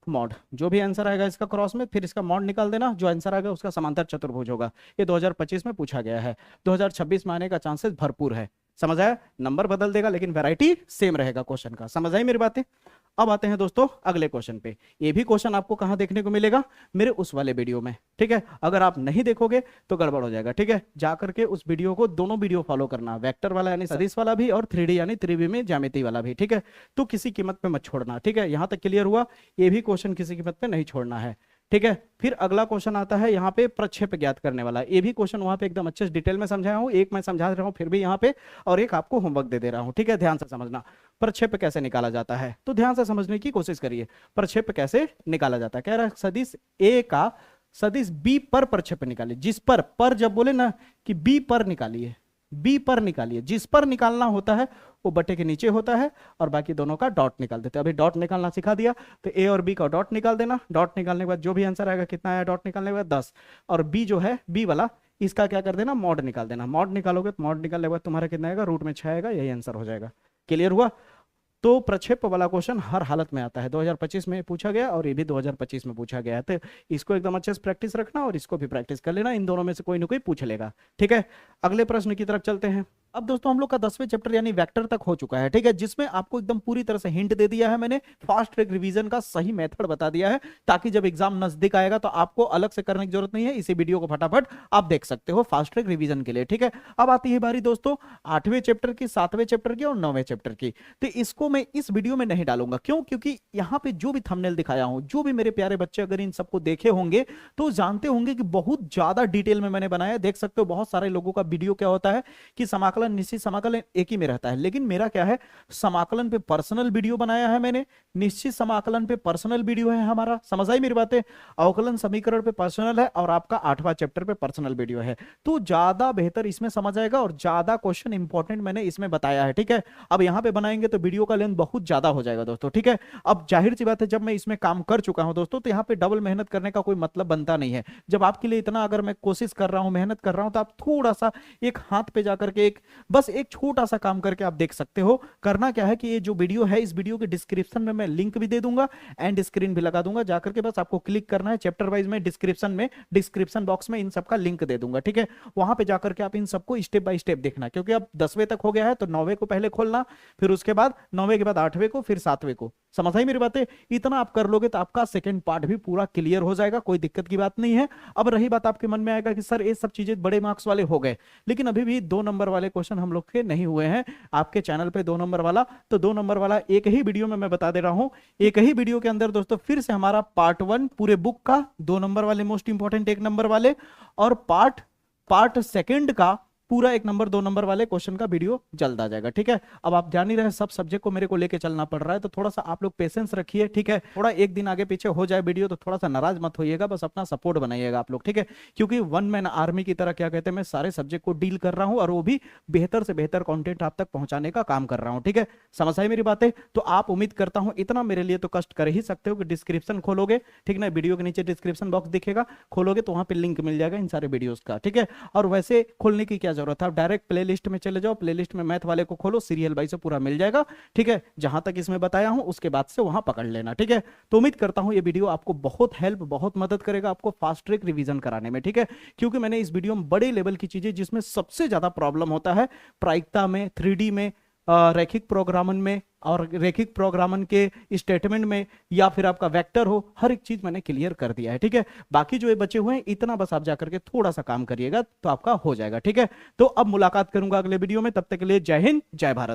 मॉड। जो भी आंसर आएगा इसका क्रॉस में, फिर इसका मॉड निकाल देना, जो आंसर आएगा उसका समांतर चतुर्भुज होगा। ये 2025 में पूछा गया है, 2026 में आने का चांसेस भरपूर है। समझ आया? नंबर बदल देगा लेकिन वैरायटी सेम रहेगा क्वेश्चन का। समझ आई मेरी बातें? अब आते हैं दोस्तों अगले क्वेश्चन पे। ये भी क्वेश्चन आपको कहां देखने को मिलेगा? मेरे उस वाले वीडियो में, ठीक है। अगर आप नहीं देखोगे तो गड़बड़ हो जाएगा, ठीक है। जाकर के उस वीडियो को, दोनों वीडियो फॉलो करना, वेक्टर वाला यानी सदिश वाला भी और 3D यानी त्रिविमीय ज्यामिति वाला भी, ठीक है। तो किसी कीमत पे मत छोड़ना, ठीक है। यहां तक क्लियर हुआ? ये भी क्वेश्चन किसी कीमत पे नहीं छोड़ना है, ठीक है। फिर अगला क्वेश्चन आता है यहाँ पे प्रक्षेप ज्ञात करने वाला। ये भी क्वेश्चन वहां पे एकदम अच्छे से डिटेल में समझाया हूँ, एक मैं समझा रहा हूँ फिर भी यहाँ पे, और एक आपको होमवर्क दे रहा हूँ, ठीक है। ध्यान से समझना प्रक्षेप कैसे निकाला जाता है, तो ध्यान से समझने की कोशिश करिए। प्रक्षेप कैसे निकाला जाता है, कह रहा है सदिश A का सदिश B पर प्रक्षेप निकालिए। जिस पर जब बोले ना कि B पर निकालिए, B पर निकालिए, जिस पर निकालना होता है वो बटे के नीचे होता है और बाकी दोनों का डॉट निकाल देते हैं। अभी डॉट निकालना सिखा दिया, तो A और B का डॉट निकाल देना। डॉट निकालने के बाद जो भी आंसर आएगा, कितना आया डॉट निकालने के बाद 10, और B जो है B वाला, इसका क्या कर देना? मॉड निकाल देना। मॉड निकालोगे तो मॉड निकालने के बाद तुम्हारा कितना आएगा? रूट में 6 आएगा, यही आंसर हो जाएगा। क्लियर हुआ? तो प्रक्षेप वाला क्वेश्चन हर हालत में आता है, 2025 में पूछा गया और ये भी 2025 में पूछा गया है। तो इसको एकदम अच्छे से प्रैक्टिस रखना और इसको भी प्रैक्टिस कर लेना, इन दोनों में से कोई ना कोई पूछ लेगा, ठीक है। अगले प्रश्न की तरफ चलते हैं। अब दोस्तों हम लोग का 10वें चैप्टर यानी वेक्टर तक हो चुका है, ठीक है, जिसमें आपको एकदम पूरी तरह से हिंट दे दिया है मैंने, फास्ट ट्रैक रिवीजन का सही मेथड बता दिया है, ताकि जब एग्जाम नजदीक आएगा तो आपको अलग से करने की जरूरत नहीं है, इसी वीडियो को फटाफट आप देख सकते हो फास्ट ट्रैक रिवीजन के लिए, ठीक है। अब आती है बारी दोस्तों 8वें चैप्टर की, 7वें चैप्टर की और 9वें चैप्टर की। तो इसको मैं इस वीडियो में नहीं डालूंगा, क्यों? क्योंकि यहाँ पे जो भी थंबनेल दिखाया हूं, जो भी मेरे प्यारे बच्चे अगर इन सबको देखे होंगे तो जानते होंगे कि बहुत ज्यादा डिटेल में मैंने बनाया। देख सकते हो बहुत सारे लोगों का वीडियो क्या होता है कि समाकलन, निश्चित समाकलन एक ही में रहता है, लेकिन मेरा क्या है, समाकलन पे पर्सनल वीडियो बनाया है मैंने, निश्चित समाकलन पे पर्सनल वीडियो है हमारा। समझ आई मेरी बातें? अवकलन समीकरण पे पर्सनल है और आपका 8वां चैप्टर पे पर्सनल वीडियो है, तो ज्यादा बेहतर इसमें समझ आएगा और ज्यादा क्वेश्चन इंपॉर्टेंट मैंने इसमें बताया है, ठीक है। अब यहां पे बनाएंगे तो वीडियो का लेंथ बहुत ज्यादा हो जाएगा दोस्तों, ठीक है। अब जाहिर सी बात है, जब मैं इसमें काम कर चुका हूं दोस्तों, तो यहाँ पे डबल मेहनत करने का कोई मतलब बनता नहीं है। जब आपके लिए इतना अगर मैं कोशिश कर रहा हूं, मेहनत कर रहा हूं, तो आप थोड़ा सा एक हाथ पे जाकर के बस एक छोटा सा काम करके आप देख सकते हो। करना क्या है कि ये जो वीडियो है, इस वीडियो के डिस्क्रिप्शन में मैं लिंक भी दे दूंगा, एंड स्क्रीन भी लगा दूंगा, जाकर के बस आपको क्लिक करना है। चैप्टर वाइज में डिस्क्रिप्शन बॉक्स में इन सबका लिंक दे दूंगा, ठीक है। वहां पे जाकर के आप इन सबको स्टेप बाय स्टेप देखना, क्योंकि अब 10वें तक हो गया है तो 9वें को पहले खोलना, फिर उसके बाद 9वें के बाद 8वें को, फिर 7वें को। समझ आई मेरी बातें? इतना आप कर लोगे तो आपका सेकंड पार्ट भी पूरा क्लियर हो जाएगा, कोई दिक्कत की बात नहीं है। अब रही बात, आपके मन में आएगा कि सर ये सब चीजें बड़े मार्क्स वाले हो गए, लेकिन अभी भी 2 नंबर वाले क्वेश्चन हम लोग के नहीं हुए हैं आपके चैनल पे। 2 नंबर वाला, तो 2 नंबर वाला एक ही वीडियो में मैं बता दे रहा हूं, एक ही वीडियो के अंदर दोस्तों फिर से हमारा पार्ट 1 पूरे बुक का, 2 नंबर वाले मोस्ट इंपॉर्टेंट 1 नंबर वाले, और पार्ट सेकंड का पूरा 1 नंबर 2 नंबर वाले क्वेश्चन का वीडियो जल्द आ जाएगा, ठीक है। अब आप जान ही रहे सब सब्जेक्ट को मेरे को लेके चलना पड़ रहा है, तो थोड़ा सा आप लोग पेशेंस रखिए, ठीक है। थोड़ा एक दिन आगे पीछे हो जाए वीडियो तो थोड़ा सा नाराज मत होइएगा, बस अपना सपोर्ट बनाइएगा आप लोग, ठीक है। क्योंकि 1 मैन आर्मी की तरह क्या कहते हैं, मैं सारे सब्जेक्ट को डील कर रहा हूं और वो भी बेहतर से बेहतर कंटेंट आप तक पहुंचाने का काम कर रहा हूं, ठीक है। समझ आई मेरी बातें? तो आप उम्मीद करता हूं इतना मेरे लिए तो कष्ट कर ही सकते हो कि डिस्क्रिप्शन खोलोगे, ठीक ना, वीडियो के नीचे डिस्क्रिप्शन बॉक्स दिखेगा, खोलोगे तो वहां पे लिंक मिल जाएगा इन सारे वीडियोस का, ठीक है। और वैसे खोलने की क्या जरूरत है, आप डायरेक्ट प्लेलिस्ट में चले जाओ, प्लेलिस्ट में मैथ वाले को खोलो, सीरियल वाइज से पूरा मिल जाएगा, ठीक है। जहां तक इसमें बताया हूं उसके बाद से वहां पकड़ लेना, ठीक है। तो उम्मीद करता हूं ये वीडियो आपको बहुत हेल्प, बहुत मदद करेगा आपको फास्ट ट्रैक रिवीजन कराने में, ठीक है। क्योंकि मैंने इस वीडियो में बड़े लेवल की चीजें, जिसमें सबसे ज्यादा प्रॉब्लम होता है प्रायिकता में, 3D में, रैखिक प्रोग्रामन में और रैखिक प्रोग्रामन के स्टेटमेंट में या फिर आपका वेक्टर हो, हर एक चीज मैंने क्लियर कर दिया है। ठीक है, बाकी जो ये बचे हुए हैं इतना बस आप जाकर के थोड़ा सा काम करिएगा तो आपका हो जाएगा। ठीक है, तो अब मुलाकात करूंगा अगले वीडियो में, तब तक के लिए जय हिंद जय भारत।